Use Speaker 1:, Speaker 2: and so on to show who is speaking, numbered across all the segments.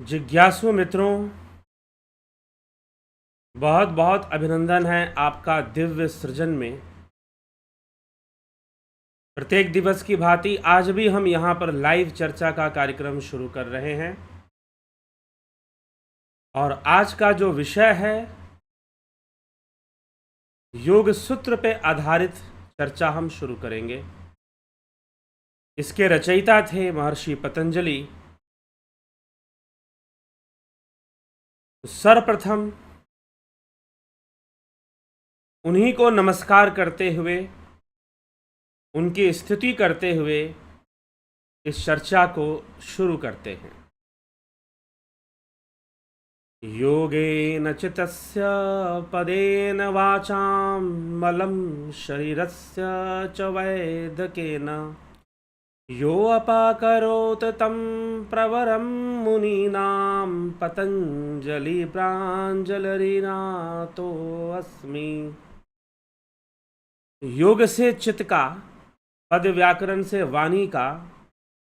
Speaker 1: जिज्ञासु मित्रों, बहुत बहुत अभिनंदन है आपका दिव्य सृजन में। प्रत्येक दिवस की भांति आज भी हम यहाँ पर लाइव चर्चा का कार्यक्रम शुरू कर रहे हैं और आज का जो विषय है योग सूत्र पे आधारित चर्चा हम शुरू करेंगे। इसके रचयिता थे महर्षि पतंजलि। सर्वप्रथम उन्हीं को नमस्कार करते हुए, उनकी स्तुति करते हुए इस चर्चा को शुरू करते हैं। योगेन चित्तस्य पदेन वाचां मलं शरीरस्य च वैदकेन यो अपाकरोत् तं प्रवरं मुनीनां पतंजलि प्राञ्जलिर्नातो अस्मि। योग से चित्त का, पद व्याकरण से वाणी का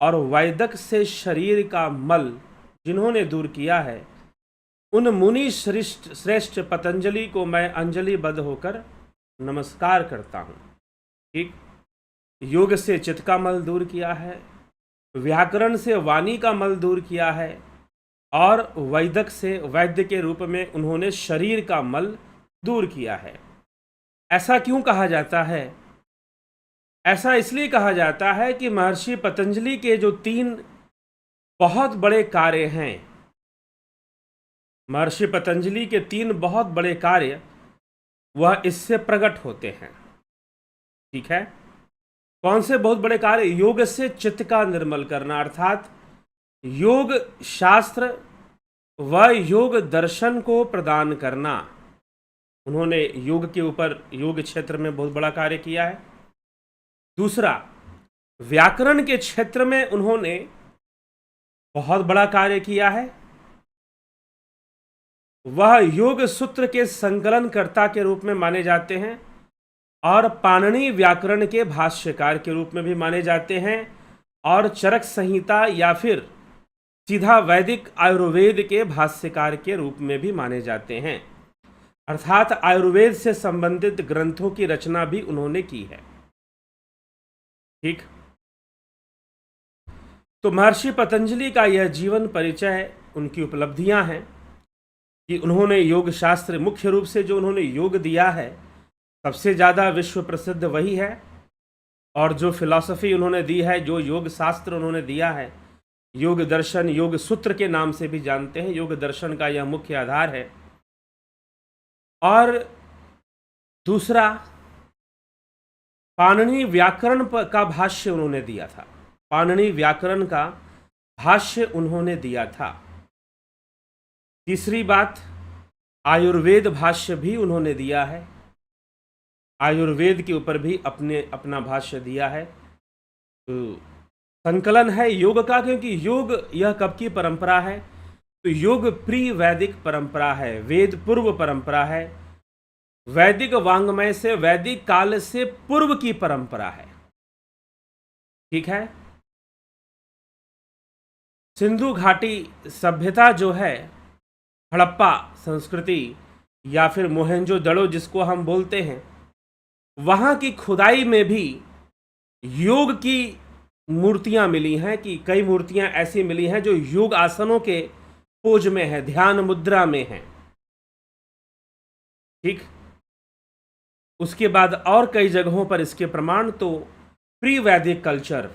Speaker 1: और वैदक से शरीर का मल जिन्होंने दूर किया है, उन मुनि श्रेष्ठ पतंजलि को मैं अंजलिबद्ध होकर नमस्कार करता हूँ। ठीक, योग से चित्त का मल दूर किया है, व्याकरण से वाणी का मल दूर किया है और वैदक से वैद्य के रूप में उन्होंने शरीर का मल दूर किया है। ऐसा क्यों कहा जाता है? ऐसा इसलिए कहा जाता है कि महर्षि पतंजलि के जो 3 बहुत बड़े कार्य हैं, महर्षि पतंजलि के 3 बहुत बड़े कार्य वह इससे प्रकट होते हैं। ठीक है, कौन से बहुत बड़े कार्य? योग से चित्त का निर्मल करना, अर्थात योग शास्त्र व योग दर्शन को प्रदान करना। उन्होंने योग के ऊपर, योग क्षेत्र में बहुत बड़ा कार्य किया है। दूसरा, व्याकरण के क्षेत्र में उन्होंने बहुत बड़ा कार्य किया है। वह योग सूत्र के संकलनकर्ता के रूप में माने जाते हैं और पाणिनि व्याकरण के भाष्यकार के रूप में भी माने जाते हैं और चरक संहिता या फिर सीधा वैदिक आयुर्वेद के भाष्यकार के रूप में भी माने जाते हैं। अर्थात आयुर्वेद से संबंधित ग्रंथों की रचना भी उन्होंने की है। ठीक, तो महर्षि पतंजलि का यह जीवन परिचय, उनकी उपलब्धियां हैं कि उन्होंने योग शास्त्र, मुख्य रूप से जो उन्होंने योग दिया है, सबसे ज़्यादा विश्व प्रसिद्ध वही है। और जो फिलॉसफी उन्होंने दी है, जो योग शास्त्र उन्होंने दिया है, योग दर्शन, योग सूत्र के नाम से भी जानते हैं, योग दर्शन का यह मुख्य आधार है। और दूसरा, पाणिनि व्याकरण का भाष्य उन्होंने दिया था। पाणिनि व्याकरण का भाष्य उन्होंने दिया था। तीसरी बात, आयुर्वेद भाष्य भी उन्होंने दिया है। आयुर्वेद के ऊपर भी अपना भाष्य दिया है। तो संकलन है योग का, क्योंकि योग यह कब की परंपरा है? तो योग प्री वैदिक परंपरा है, वेद पूर्व परंपरा है, वैदिक वांग्मय से, वैदिक काल से पूर्व की परंपरा है। ठीक है, सिंधु घाटी सभ्यता जो है, हड़प्पा संस्कृति या फिर मोहेंजोदड़ो जिसको हम बोलते हैं, वहाँ की खुदाई में भी योग की मूर्तियाँ मिली हैं। कि कई मूर्तियाँ ऐसी मिली हैं जो योग आसनों के पोज में है, ध्यान मुद्रा में है। ठीक, उसके बाद और कई जगहों पर इसके प्रमाण। तो प्री वैदिक कल्चर,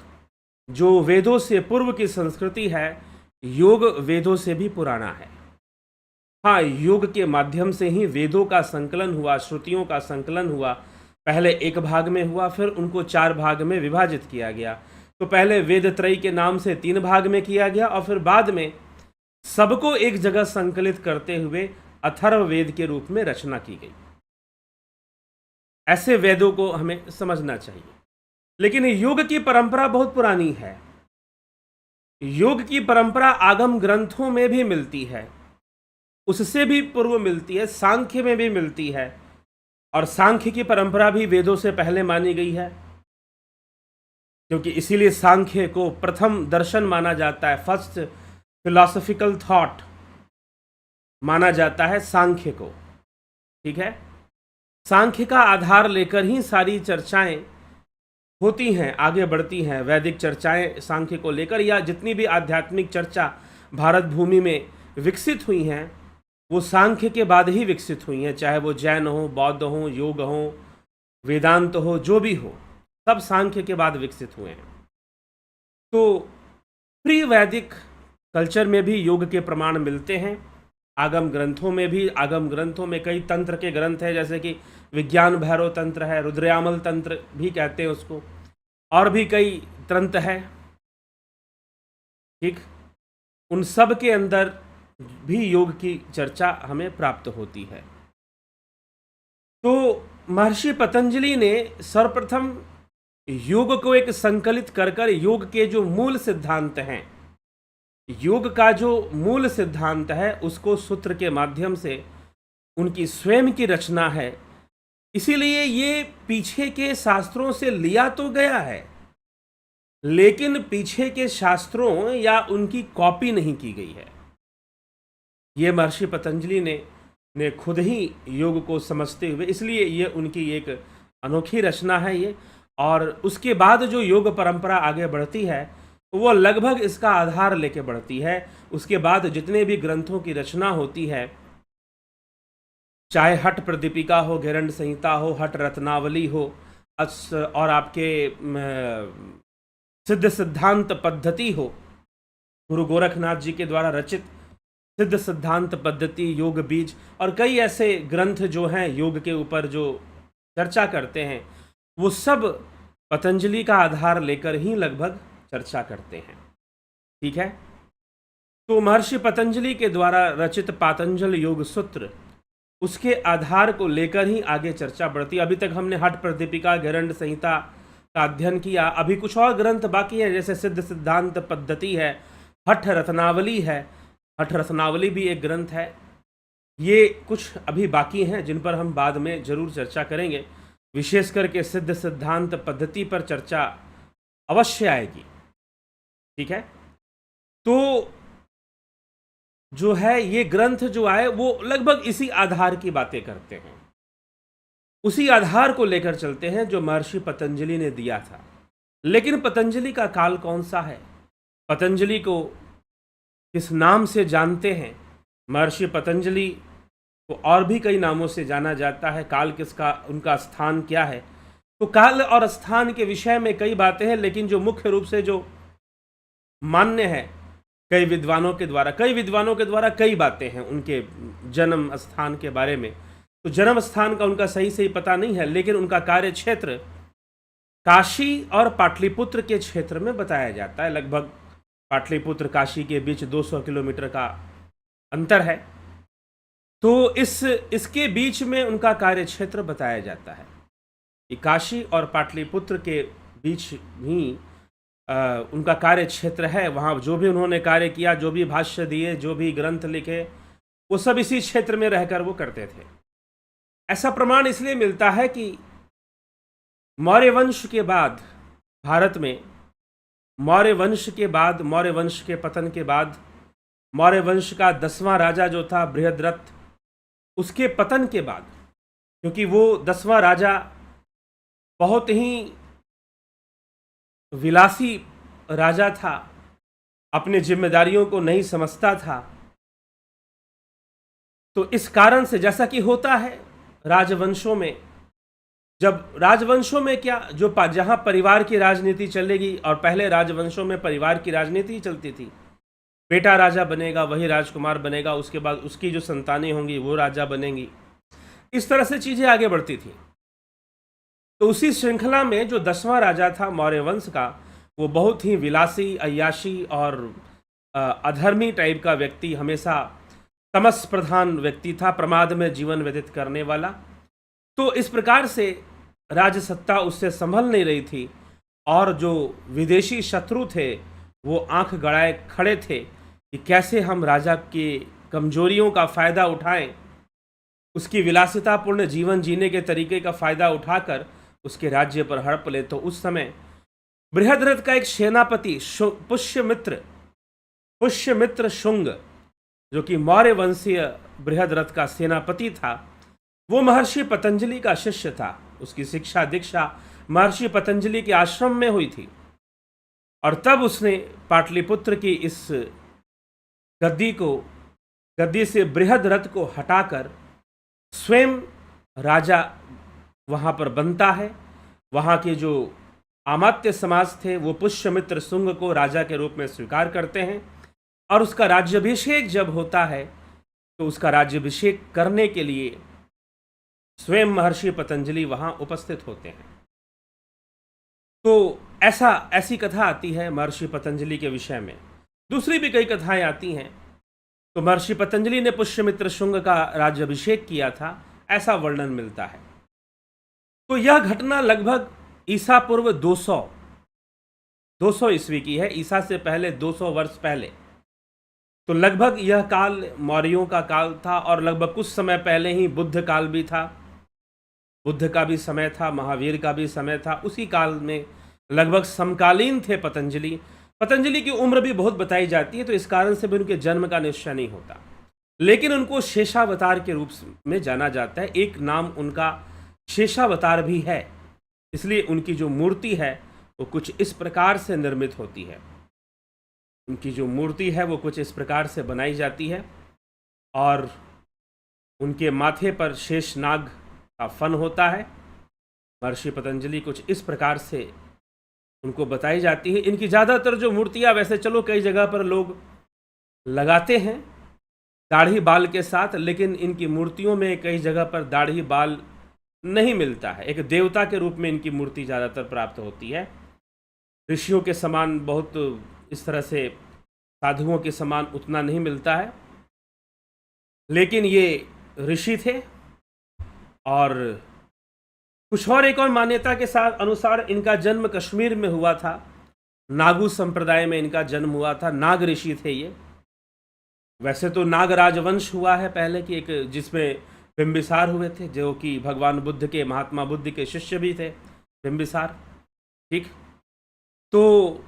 Speaker 1: जो वेदों से पूर्व की संस्कृति है, योग वेदों से भी पुराना है। हाँ, योग के माध्यम से ही वेदों का संकलन हुआ, श्रुतियों का संकलन हुआ। पहले एक भाग में हुआ, फिर उनको 4 भाग में विभाजित किया गया। तो पहले वेदत्रयी के नाम से 3 भाग में किया गया और फिर बाद में सबको एक जगह संकलित करते हुए अथर्ववेद के रूप में रचना की गई। ऐसे वेदों को हमें समझना चाहिए। लेकिन योग की परंपरा बहुत पुरानी है। योग की परंपरा आगम ग्रंथों में भी मिलती है, उससे भी पूर्व मिलती है, सांख्य में भी मिलती है। और सांख्य की परंपरा भी वेदों से पहले मानी गई है, क्योंकि इसीलिए सांख्य को प्रथम दर्शन माना जाता है, फर्स्ट फिलॉसफिकल थॉट माना जाता है सांख्य को। ठीक है, सांख्य का आधार लेकर ही सारी चर्चाएं होती हैं, आगे बढ़ती हैं। वैदिक चर्चाएं सांख्य को लेकर, या जितनी भी आध्यात्मिक चर्चा भारत भूमि में विकसित हुई हैं वो सांख्य के बाद ही विकसित हुई हैं, चाहे वो जैन हो, बौद्ध हो, योग हो, वेदांत हो, जो भी हो, सब सांख्य के बाद विकसित हुए हैं। तो प्री वैदिक कल्चर में भी योग के प्रमाण मिलते हैं, आगम ग्रंथों में भी। आगम ग्रंथों में कई तंत्र के ग्रंथ हैं, जैसे कि विज्ञान भैरव तंत्र है, रुद्रयामल तंत्र भी कहते हैं उसको, और भी कई तंत्र है। ठीक, उन सब के अंदर भी योग की चर्चा हमें प्राप्त होती है। तो महर्षि पतंजलि ने सर्वप्रथम योग को एक संकलित कर योग के जो मूल सिद्धांत हैं, योग का जो मूल सिद्धांत है, उसको सूत्र के माध्यम से उनकी स्वयं की रचना है। इसीलिए ये पीछे के शास्त्रों से लिया तो गया है, लेकिन पीछे के शास्त्रों या उनकी कॉपी नहीं की गई है। ये महर्षि पतंजलि ने खुद ही योग को समझते हुए, इसलिए ये उनकी एक अनोखी रचना है ये। और उसके बाद जो योग परंपरा आगे बढ़ती है वो लगभग इसका आधार लेके बढ़ती है। उसके बाद जितने भी ग्रंथों की रचना होती है, चाहे हठ प्रदीपिका हो, घेरंड संहिता हो, हठ रत्नावली हो, और आपके सिद्ध सिद्धांत पद्धति हो, गुरु गोरखनाथ जी के द्वारा रचित सिद्ध सिद्धांत पद्धति, योग बीज, और कई ऐसे ग्रंथ जो हैं योग के ऊपर जो चर्चा करते हैं, वो सब पतंजलि का आधार लेकर ही लगभग चर्चा करते हैं। ठीक है, तो महर्षि पतंजलि के द्वारा रचित पातंजल योग सूत्र, उसके आधार को लेकर ही आगे चर्चा बढ़ती। अभी तक हमने हठ प्रदीपिका, घेरंड संहिता का अध्ययन किया। अभी कुछ और ग्रंथ बाकी है, जैसे सिद्ध सिद्धांत पद्धति है, हठ रत्नावली है, हठ रत्नावली भी एक ग्रंथ है। ये कुछ अभी बाकी हैं जिन पर हम बाद में जरूर चर्चा करेंगे। विशेष करके सिद्ध सिद्धांत पद्धति पर चर्चा अवश्य आएगी। ठीक है, तो जो है ये ग्रंथ जो आए वो लगभग इसी आधार की बातें करते हैं, उसी आधार को लेकर चलते हैं जो महर्षि पतंजलि ने दिया था। लेकिन पतंजलि का काल कौन सा है, पतंजलि को किस नाम से जानते हैं? महर्षि पतंजलि को और भी कई नामों से जाना जाता है। काल किसका, उनका स्थान क्या है? तो काल और स्थान के विषय में कई बातें हैं, लेकिन जो मुख्य रूप से जो मान्य है कई विद्वानों के द्वारा कई बातें हैं उनके जन्म स्थान के बारे में। तो जन्म स्थान का उनका सही पता नहीं है, लेकिन उनका कार्य क्षेत्र काशी और पाटलिपुत्र के क्षेत्र में बताया जाता है। लगभग पाटलिपुत्र काशी के बीच 200 किलोमीटर का अंतर है। तो इसके बीच में उनका कार्य क्षेत्र बताया जाता है कि काशी और पाटलिपुत्र के बीच ही उनका कार्य क्षेत्र है। वहाँ जो भी उन्होंने कार्य किया, जो भी भाष्य दिए, जो भी ग्रंथ लिखे, वो सब इसी क्षेत्र में रहकर वो करते थे। ऐसा प्रमाण इसलिए मिलता है कि मौर्य वंश के बाद भारत में, मौर्य वंश के पतन के बाद, मौर्य वंश का 10वां राजा जो था बृहद्रथ, उसके पतन के बाद, क्योंकि वो 10वां राजा बहुत ही विलासी राजा था, अपने जिम्मेदारियों को नहीं समझता था, तो इस कारण से, जैसा कि होता है राजवंशों में, जब राजवंशों में क्या, जो जहां परिवार की राजनीति चलेगी, और पहले राजवंशों में परिवार की राजनीति चलती थी, बेटा राजा बनेगा, वही राजकुमार बनेगा, उसके बाद उसकी जो संतानें होंगी वो राजा बनेंगी, इस तरह से चीजें आगे बढ़ती थी। तो उसी श्रृंखला में जो 10वां राजा था मौर्य वंश का, वो बहुत ही विलासी, अय्याशी और अधर्मी टाइप का व्यक्ति, हमेशा तमस प्रधान व्यक्ति था, प्रमाद में जीवन व्यतीत करने वाला। तो इस प्रकार से राजसत्ता उससे संभल नहीं रही थी, और जो विदेशी शत्रु थे वो आंख गड़ाए खड़े थे कि कैसे हम राजा की कमजोरियों का फ़ायदा उठाएं, उसकी विलासितापूर्ण जीवन जीने के तरीके का फ़ायदा उठाकर उसके राज्य पर हड़प ले। तो उस समय बृहद्रथ का एक सेनापति पुष्यमित्र पुष्यमित्र शुंग, जो कि मौर्य वंशीय बृहद्रथ का सेनापति था, वो महर्षि पतंजलि का शिष्य था। उसकी शिक्षा दीक्षा महर्षि पतंजलि के आश्रम में हुई थी और तब उसने पाटलिपुत्र की इस गद्दी से बृहद्रथ को हटाकर स्वयं राजा वहाँ पर बनता है। वहाँ के जो अमात्य समाज थे वो पुष्यमित्र शुंग को राजा के रूप में स्वीकार करते हैं और उसका राज्याभिषेक जब होता है तो उसका राज्याभिषेक करने के लिए स्वयं महर्षि पतंजलि वहाँ उपस्थित होते हैं। तो ऐसी कथा आती है महर्षि पतंजलि के विषय में। दूसरी भी कई कथाएं आती हैं। तो महर्षि पतंजलि ने पुष्यमित्र शुंग का राज्याभिषेक किया था, ऐसा वर्णन मिलता है। तो यह घटना लगभग ईसा पूर्व 200 ईस्वी की है, ईसा से पहले 200 वर्ष पहले। तो लगभग यह काल मौर्यों का काल था और लगभग कुछ समय पहले ही बुद्ध काल भी था। बुद्ध का भी समय था, महावीर का भी समय था। उसी काल में लगभग समकालीन थे पतंजलि। पतंजलि की उम्र भी बहुत बताई जाती है, तो इस कारण से भी उनके जन्म का निश्चय नहीं होता, लेकिन उनको शेषावतार के रूप में जाना जाता है। एक नाम उनका शेषावतार भी है, इसलिए उनकी जो मूर्ति है वो कुछ इस प्रकार से निर्मित होती है। उनकी जो मूर्ति है वो कुछ इस प्रकार से बनाई जाती है और उनके माथे पर शेषनाग का फन होता है। महर्षि पतंजलि कुछ इस प्रकार से उनको बताई जाती है। इनकी ज़्यादातर जो मूर्तियाँ, वैसे चलो कई जगह पर लोग लगाते हैं दाढ़ी बाल के साथ, लेकिन इनकी मूर्तियों में कई जगह पर दाढ़ी बाल नहीं मिलता है। एक देवता के रूप में इनकी मूर्ति ज़्यादातर प्राप्त होती है। ऋषियों के समान बहुत इस तरह से साधुओं के समान उतना नहीं मिलता है, लेकिन ये ऋषि थे। और कुछ और एक और मान्यता के साथ अनुसार इनका जन्म कश्मीर में हुआ था। नागू संप्रदाय में इनका जन्म हुआ था। नाग ऋषि थे ये। वैसे तो नाग राजवंश हुआ है पहले की, एक जिसमें बिंबिसार हुए थे, जो कि भगवान बुद्ध के, महात्मा बुद्ध के शिष्य भी थे बिंबिसार। ठीक, तो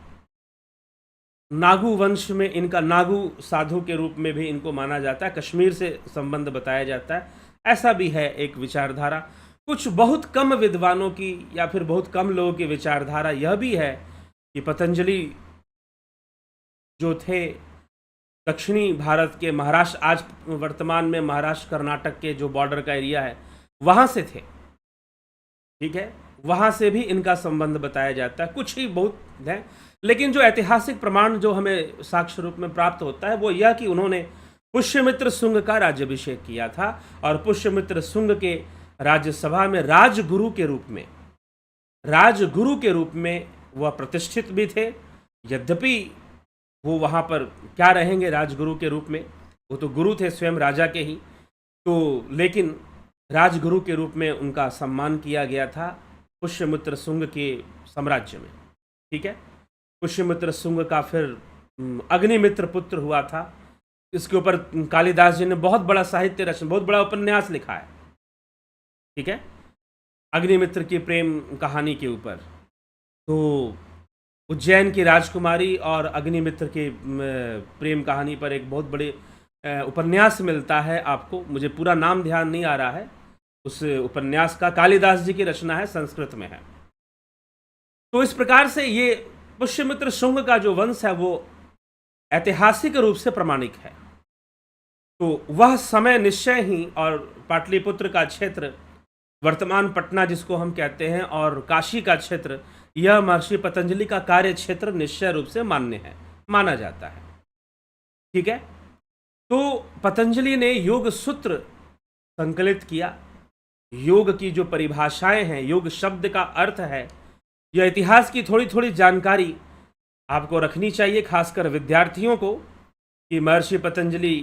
Speaker 1: नागू वंश में इनका, नागू साधु के रूप में भी इनको माना जाता है। कश्मीर से संबंध बताया जाता है, ऐसा भी है एक विचारधारा। कुछ बहुत कम विद्वानों की या फिर बहुत कम लोगों की विचारधारा यह भी है कि पतंजलि जो थे दक्षिणी भारत के महाराष्ट्र, आज वर्तमान में महाराष्ट्र कर्नाटक के जो बॉर्डर का एरिया है वहाँ से थे। ठीक है, वहाँ से भी इनका संबंध बताया जाता है। कुछ ही बहुत है, लेकिन जो ऐतिहासिक प्रमाण जो हमें साक्ष्य रूप में प्राप्त होता है वो यह कि उन्होंने पुष्यमित्र शुंग का राज्याभिषेक किया था और पुष्यमित्र शुंग के राज्यसभा में राजगुरु के रूप में वह प्रतिष्ठित भी थे। यद्यपि वो वहाँ पर क्या रहेंगे राजगुरु के रूप में, वो तो गुरु थे स्वयं राजा के ही, तो लेकिन राजगुरु के रूप में उनका सम्मान किया गया था पुष्यमित्र शुंग के साम्राज्य में। ठीक है, पुष्यमित्र शुंग का फिर अग्निमित्र पुत्र हुआ था। इसके ऊपर कालिदास जी ने बहुत बड़ा साहित्य रचना, बहुत बड़ा उपन्यास लिखा है। ठीक है, अग्निमित्र की प्रेम कहानी के ऊपर। तो उज्जैन की राजकुमारी और अग्निमित्र के प्रेम कहानी पर एक बहुत बड़े उपन्यास मिलता है आपको, मुझे पूरा नाम ध्यान नहीं आ रहा है उस उपन्यास का, कालिदास जी की रचना है, संस्कृत में है। तो इस प्रकार से ये पुष्यमित्र शुंग का जो वंश है वो ऐतिहासिक रूप से प्रमाणिक है। तो वह समय निश्चय ही, और पाटलिपुत्र का क्षेत्र, वर्तमान पटना जिसको हम कहते हैं, और काशी का क्षेत्र, यह महर्षि पतंजलि का कार्य क्षेत्र निश्चय रूप से माना जाता है। ठीक है, तो पतंजलि ने योग सूत्र संकलित किया। योग की जो परिभाषाएं हैं, योग शब्द का अर्थ है, यह इतिहास की थोड़ी थोड़ी जानकारी आपको रखनी चाहिए, खासकर विद्यार्थियों को, कि महर्षि पतंजलि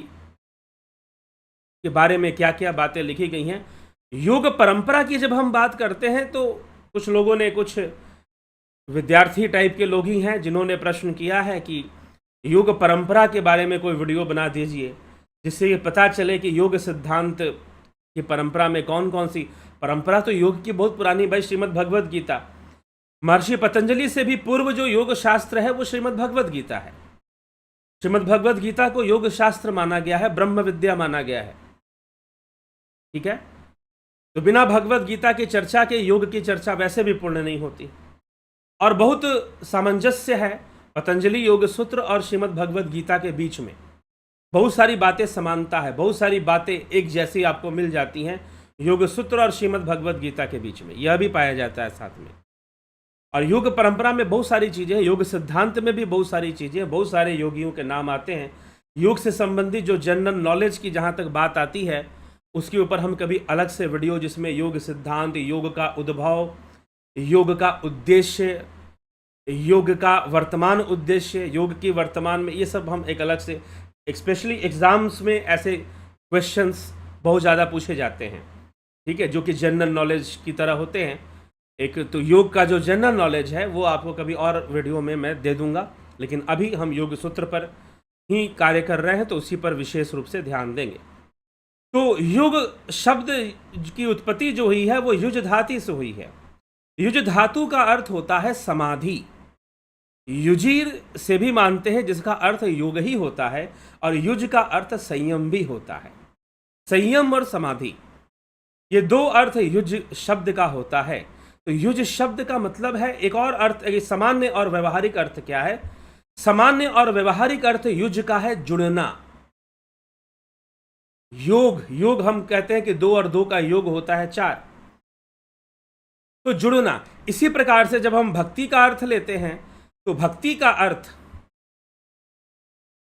Speaker 1: के बारे में क्या क्या बातें लिखी गई हैं। योग परंपरा की जब हम बात करते हैं तो कुछ लोगों ने, कुछ विद्यार्थी टाइप के लोग ही हैं जिन्होंने प्रश्न किया है कि योग परंपरा के बारे में कोई वीडियो बना दीजिए जिससे ये पता चले कि योग सिद्धांत की परंपरा में कौन कौन सी परंपरा। तो योग की बहुत पुरानी भाई श्रीमद् भगवद गीता, महर्षि पतंजलि से भी पूर्व जो योग शास्त्र है वो श्रीमद् भगवद गीता है। श्रीमद् भगवद गीता को योग शास्त्र माना गया है, ब्रह्म विद्या माना गया है। ठीक है, तो बिना भगवद गीता की चर्चा के योग की चर्चा वैसे भी पूर्ण नहीं होती। और बहुत सामंजस्य है पतंजलि योग सूत्र और श्रीमद् भगवद गीता के बीच में। बहुत सारी बातें समानता है, बहुत सारी बातें एक जैसी आपको मिल जाती हैं योग सूत्र और श्रीमद् भगवद गीता के बीच में, यह भी पाया जाता है साथ में। और योग परंपरा में बहुत सारी चीज़ें हैं, योग सिद्धांत में भी बहुत सारी चीज़ें, बहुत सारे योगियों के नाम आते हैं। योग से संबंधित जो जनरल नॉलेज की जहाँ तक बात आती है उसके ऊपर हम कभी अलग से वीडियो, जिसमें योग सिद्धांत, योग का उद्भव, योग का उद्देश्य, योग का वर्तमान उद्देश्य, योग की वर्तमान में, ये सब हम एक अलग से, स्पेशली एग्जाम्स में ऐसे क्वेश्चंस बहुत ज़्यादा पूछे जाते हैं। ठीक है, जो कि जनरल नॉलेज की तरह होते हैं। एक तो योग का जो जनरल नॉलेज है वो आपको कभी और वीडियो में मैं दे दूंगा, लेकिन अभी हम योग सूत्र पर ही कार्य कर रहे हैं तो उसी पर विशेष रूप से ध्यान देंगे। तो युग शब्द की उत्पत्ति जो हुई है वो युज धातु से हुई है। युज धातु का अर्थ होता है समाधि। युजीर से भी मानते हैं जिसका अर्थ योग ही होता है, और युज का अर्थ संयम भी होता है। संयम और समाधि, ये दो अर्थ युज शब्द का होता है। तो युज शब्द का मतलब है, एक और अर्थ, सामान्य और व्यवहारिक अर्थ क्या है? सामान्य और व्यवहारिक अर्थ युज का है जुड़ना। योग हम कहते हैं कि 2 और 2 का योग होता है 4, तो जुड़ना। इसी प्रकार से जब हम भक्ति का अर्थ लेते हैं तो भक्ति का अर्थ,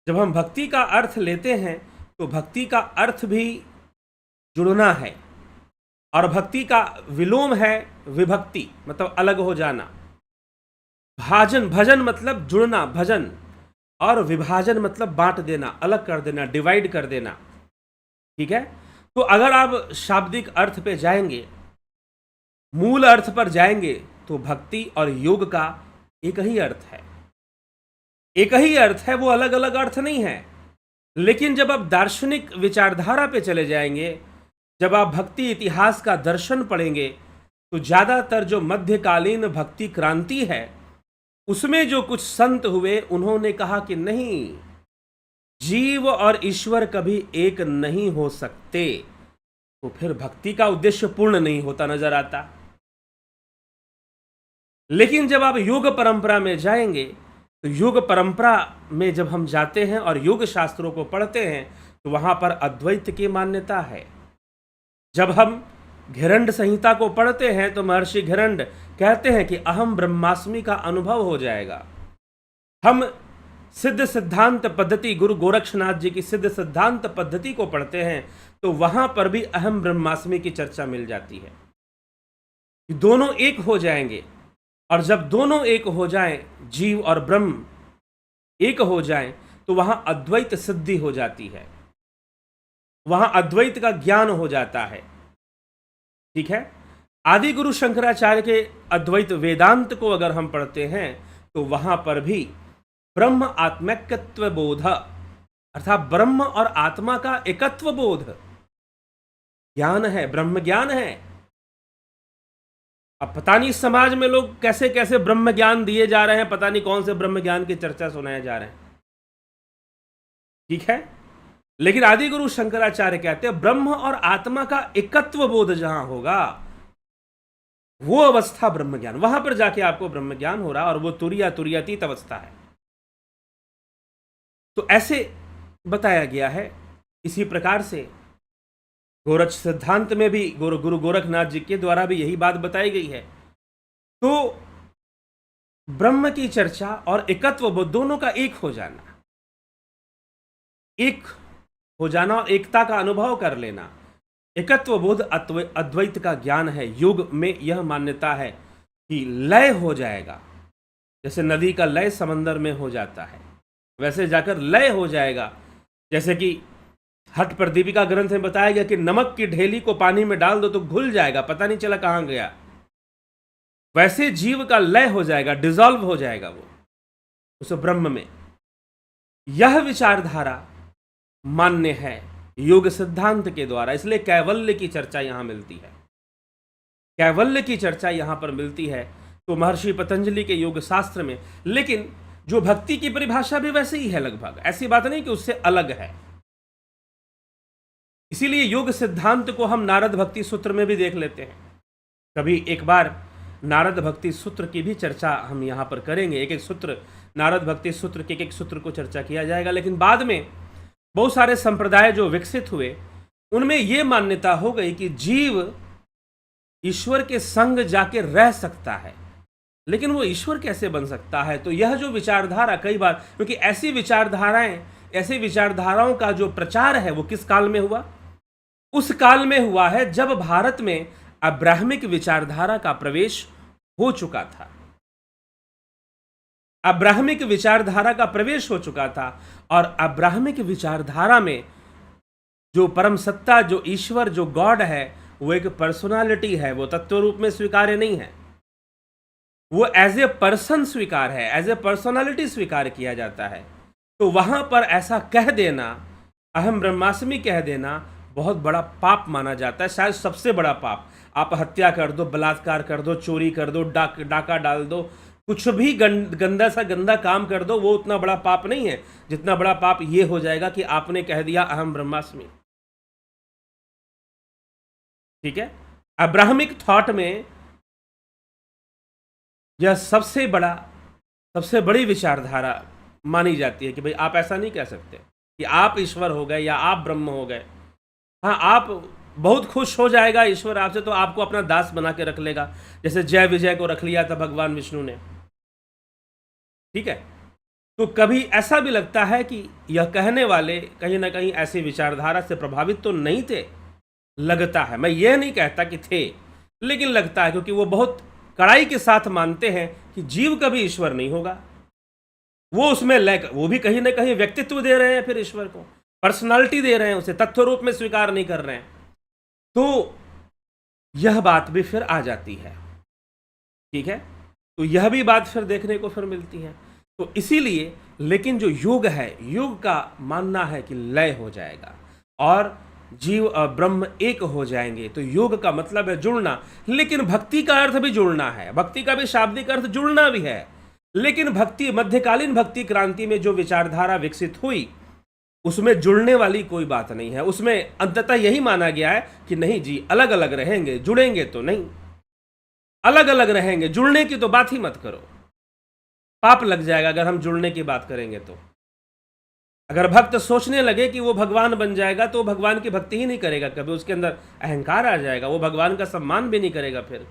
Speaker 1: जब हम भक्ति का अर्थ लेते हैं तो भक्ति का अर्थ भी जुड़ना है, और भक्ति का विलोम है विभक्ति, मतलब अलग हो जाना। भजन मतलब जुड़ना, भजन, और विभाजन मतलब बांट देना, अलग कर देना, डिवाइड कर देना। ठीक है, तो अगर आप शाब्दिक अर्थ पे जाएंगे, मूल अर्थ पर जाएंगे, तो भक्ति और योग का एक ही अर्थ है, एक ही अर्थ है, वो अलग अलग अर्थ नहीं है। लेकिन जब आप दार्शनिक विचारधारा पे चले जाएंगे, जब आप भक्ति इतिहास का दर्शन पढ़ेंगे, तो ज़्यादातर जो मध्यकालीन भक्ति क्रांति है उसमें जो कुछ संत हुए, उन्होंने कहा कि नहीं, जीव और ईश्वर कभी एक नहीं हो सकते, तो फिर भक्ति का उद्देश्य पूर्ण नहीं होता नजर आता। लेकिन जब आप योग परंपरा में जाएंगे, तो योग परंपरा में जब हम जाते हैं और योग शास्त्रों को पढ़ते हैं, तो वहां पर अद्वैत की मान्यता है। जब हम घिरंड संहिता को पढ़ते हैं तो महर्षि घिरंड कहते हैं कि अहम ब्रह्मास्मि का अनुभव हो जाएगा। हम सिद्ध सिद्धांत पद्धति, गुरु गोरक्षनाथ जी की सिद्ध सिद्धांत पद्धति को पढ़ते हैं तो वहां पर भी अहम ब्रह्मास्मि की चर्चा मिल जाती है। दोनों एक हो जाएंगे, और जब दोनों एक हो जाएं, जीव और ब्रह्म एक हो जाएं, तो वहां अद्वैत सिद्धि हो जाती है, वहां अद्वैत का ज्ञान हो जाता है। ठीक है, आदि गुरु शंकराचार्य के अद्वैत वेदांत को अगर हम पढ़ते हैं तो वहां पर भी ब्रह्म आत्मैक्यत्व बोध, अर्थात ब्रह्म और आत्मा का एकत्व बोध ज्ञान है, ब्रह्म ज्ञान है। अब पता नहीं समाज में लोग कैसे कैसे ब्रह्म ज्ञान दिए जा रहे हैं, पता नहीं कौन से ब्रह्म ज्ञान की चर्चा सुनाए जा रहे हैं। ठीक है, लेकिन आदि गुरु शंकराचार्य कहते हैं ब्रह्म और आत्मा का एकत्व बोध जहां होगा, वो अवस्था ब्रह्म ज्ञान, वहां पर जाके आपको ब्रह्म ज्ञान हो रहा, और वो तुरीयातीत अवस्था है। तो ऐसे बताया गया है। इसी प्रकार से गोरक्ष सिद्धांत में भी गुरु गोरखनाथ जी के द्वारा भी यही बात बताई गई है। तो ब्रह्म की चर्चा और एकत्व बोध दोनों का एक हो जाना, एक हो जाना और एकता का अनुभव कर लेना, एकत्व बोध अद्वैत का ज्ञान है। योग में यह मान्यता है कि लय हो जाएगा, जैसे नदी का लय समंदर में हो जाता है, वैसे जाकर लय हो जाएगा। जैसे कि हठ प्रदीपिका ग्रंथ में बताया गया कि नमक की ढेली को पानी में डाल दो तो घुल जाएगा, पता नहीं चला कहां गया। वैसे जीव का लय हो जाएगा, डिसॉल्व हो जाएगा वो उस ब्रह्म में। यह विचारधारा मान्य है योग सिद्धांत के द्वारा, इसलिए कैवल्य की चर्चा यहां मिलती है। कैवल्य की चर्चा यहां पर मिलती है तो महर्षि पतंजलि के योग शास्त्र में। लेकिन जो भक्ति की परिभाषा भी वैसे ही है लगभग, ऐसी बात नहीं कि उससे अलग है। इसीलिए योग सिद्धांत को हम नारद भक्ति सूत्र में भी देख लेते हैं। कभी एक बार नारद भक्ति सूत्र की भी चर्चा हम यहाँ पर करेंगे। एक एक सूत्र, नारद भक्ति सूत्र के एक एक सूत्र को चर्चा किया जाएगा। लेकिन बाद में बहुत सारे संप्रदाय जो विकसित हुए, उनमें यह मान्यता हो गई कि जीव ईश्वर के संग जाके रह सकता है, लेकिन वो ईश्वर कैसे बन सकता है? तो यह जो विचारधारा कई बार, क्योंकि ऐसी विचारधाराओं का जो प्रचार है वो किस काल में हुआ? उस काल में हुआ है जब भारत में अब्राह्मिक विचारधारा का प्रवेश हो चुका था। अब्राह्मिक विचारधारा का प्रवेश हो चुका था और अब्राह्मिक विचारधारा में जो परम सत्ता, जो ईश्वर, जो गॉड है, वो एक पर्सनालिटी है, वो तत्व रूप में स्वीकार्य नहीं है। वो एज ए पर्सन स्वीकार है, एज ए पर्सनालिटी स्वीकार किया जाता है। तो वहां पर ऐसा कह देना, अहम ब्रह्मास्मि कह देना, बहुत बड़ा पाप माना जाता है, शायद सबसे बड़ा पाप। आप हत्या कर दो, बलात्कार कर दो, चोरी कर दो, डाका डाल दो, कुछ भी गंदा सा गंदा काम कर दो, वो उतना बड़ा पाप नहीं है जितना बड़ा पाप ये हो जाएगा कि आपने कह दिया अहम ब्रह्मास्मि। ठीक है, अब्राह्मिक थॉट में यह सबसे बड़ी विचारधारा मानी जाती है कि भाई आप ऐसा नहीं कह सकते कि आप ईश्वर हो गए या आप ब्रह्म हो गए। हाँ, आप बहुत खुश हो जाएगा ईश्वर आपसे, तो आपको अपना दास बना के रख लेगा, जैसे जय विजय को रख लिया था भगवान विष्णु ने। ठीक है, तो कभी ऐसा भी लगता है कि यह कहने वाले कहीं ना कहीं ऐसी विचारधारा से प्रभावित तो नहीं थे, लगता है। मैं यह नहीं कहता कि थे, लेकिन लगता है, क्योंकि वो बहुत कड़ाई के साथ मानते हैं कि जीव कभी ईश्वर नहीं होगा। वो उसमें वो भी कहीं ना कहीं व्यक्तित्व दे रहे हैं, फिर ईश्वर को पर्सनालिटी दे रहे हैं, उसे तत्व रूप में स्वीकार नहीं कर रहे हैं। तो यह बात भी फिर आ जाती है। ठीक है, तो यह भी बात फिर देखने को फिर मिलती है। तो इसीलिए, लेकिन जो योग है, योग का मानना है कि लय हो जाएगा और जीव और ब्रह्म एक हो जाएंगे। तो योग का मतलब है जुड़ना, लेकिन भक्ति का अर्थ भी जुड़ना है। भक्ति का भी शाब्दिक अर्थ जुड़ना भी है। लेकिन भक्ति, मध्यकालीन भक्ति क्रांति में जो विचारधारा विकसित हुई, उसमें जुड़ने वाली कोई बात नहीं है। उसमें अंततः यही माना गया है कि नहीं जी, अलग अलग रहेंगे, जुड़ेंगे तो नहीं, अलग अलग रहेंगे, जुड़ने की तो बात ही मत करो, पाप लग जाएगा अगर हम जुड़ने की बात करेंगे। तो अगर भक्त सोचने लगे कि वो भगवान बन जाएगा, तो भगवान की भक्ति ही नहीं करेगा कभी, उसके अंदर अहंकार आ जाएगा, वो भगवान का सम्मान भी नहीं करेगा। फिर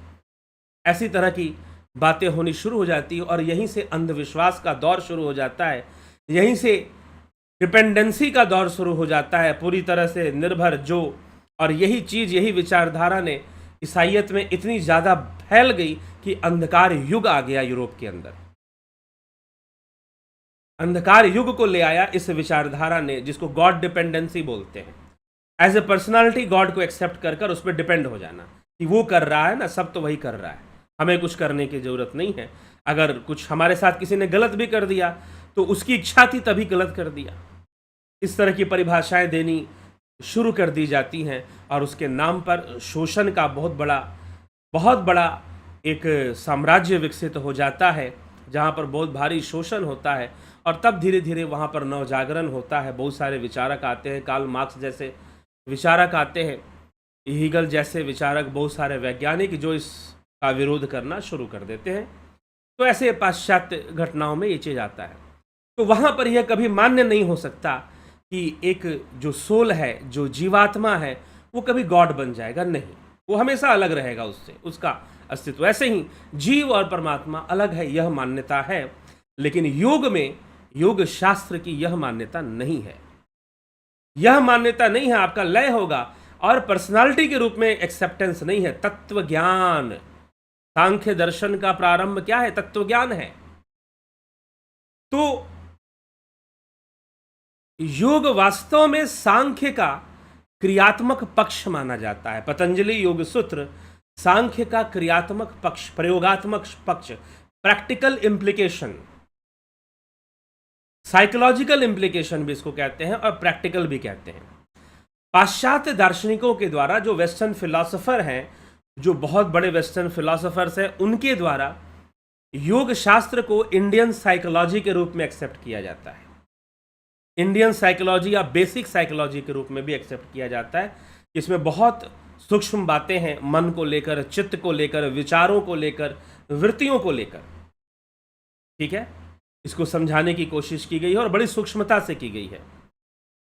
Speaker 1: ऐसी तरह की बातें होनी शुरू हो जाती है और यहीं से अंधविश्वास का दौर शुरू हो जाता है, यहीं से डिपेंडेंसी का दौर शुरू हो जाता है, पूरी तरह से निर्भर जो। और यही चीज, यही विचारधारा ने ईसाइयत में इतनी ज्यादा फैल गई कि अंधकार युग आ गया यूरोप के अंदर। अंधकार युग को ले आया इस विचारधारा ने, जिसको गॉड डिपेंडेंसी बोलते हैं। एज ए पर्सनालिटी गॉड को एक्सेप्ट कर कर उस पर डिपेंड हो जाना कि वो कर रहा है ना, सब तो वही कर रहा है, हमें कुछ करने की जरूरत नहीं है। अगर कुछ हमारे साथ किसी ने गलत भी कर दिया तो उसकी इच्छा थी तभी गलत कर दिया। इस तरह की परिभाषाएं देनी शुरू कर दी जाती हैं और उसके नाम पर शोषण का बहुत बड़ा एक साम्राज्य विकसित हो जाता है, जहाँ पर बहुत भारी शोषण होता है। और तब धीरे धीरे वहाँ पर नवजागरण होता है, बहुत सारे विचारक आते हैं, कार्ल मार्क्स जैसे विचारक आते हैं, हीगल जैसे विचारक, बहुत सारे वैज्ञानिक जो इसका विरोध करना शुरू कर देते हैं। तो ऐसे पाश्चात्य घटनाओं में ये चीज़ आता है। तो वहाँ पर यह कभी मान्य नहीं हो सकता कि एक जो सोल है, जो जीवात्मा है, वो कभी गॉड बन जाएगा, नहीं, वो हमेशा अलग रहेगा उससे, उसका अस्तित्व। ऐसे ही जीव और परमात्मा अलग है, यह मान्यता है। लेकिन योग में, योग शास्त्र की यह मान्यता नहीं है। यह मान्यता नहीं है, आपका लय होगा और पर्सनालिटी के रूप में एक्सेप्टेंस नहीं है। तत्व ज्ञान, सांख्य दर्शन का प्रारंभ क्या है? तत्व ज्ञान है। तो योग वास्तव में सांख्य का क्रियात्मक पक्ष माना जाता है। पतंजलि योग सूत्र सांख्य का क्रियात्मक पक्ष, प्रयोगात्मक पक्ष, प्रैक्टिकल इंप्लीकेशन, साइकोलॉजिकल इंप्लीकेशन भी इसको कहते हैं और प्रैक्टिकल भी कहते हैं। पाश्चात्य दार्शनिकों के द्वारा, जो वेस्टर्न फिलोसोफर हैं, जो बहुत बड़े वेस्टर्न फिलोसोफर्स हैं, उनके द्वारा योग शास्त्र को इंडियन साइकोलॉजी के रूप में एक्सेप्ट किया जाता है, इंडियन साइकोलॉजी या बेसिक साइकोलॉजी के रूप में भी एक्सेप्ट किया जाता है। इसमें बहुत सूक्ष्म बातें हैं, मन को लेकर, चित्त को लेकर, विचारों को लेकर, वृत्तियों को लेकर, ठीक है। इसको समझाने की कोशिश की गई है और बड़ी सूक्ष्मता से की गई है।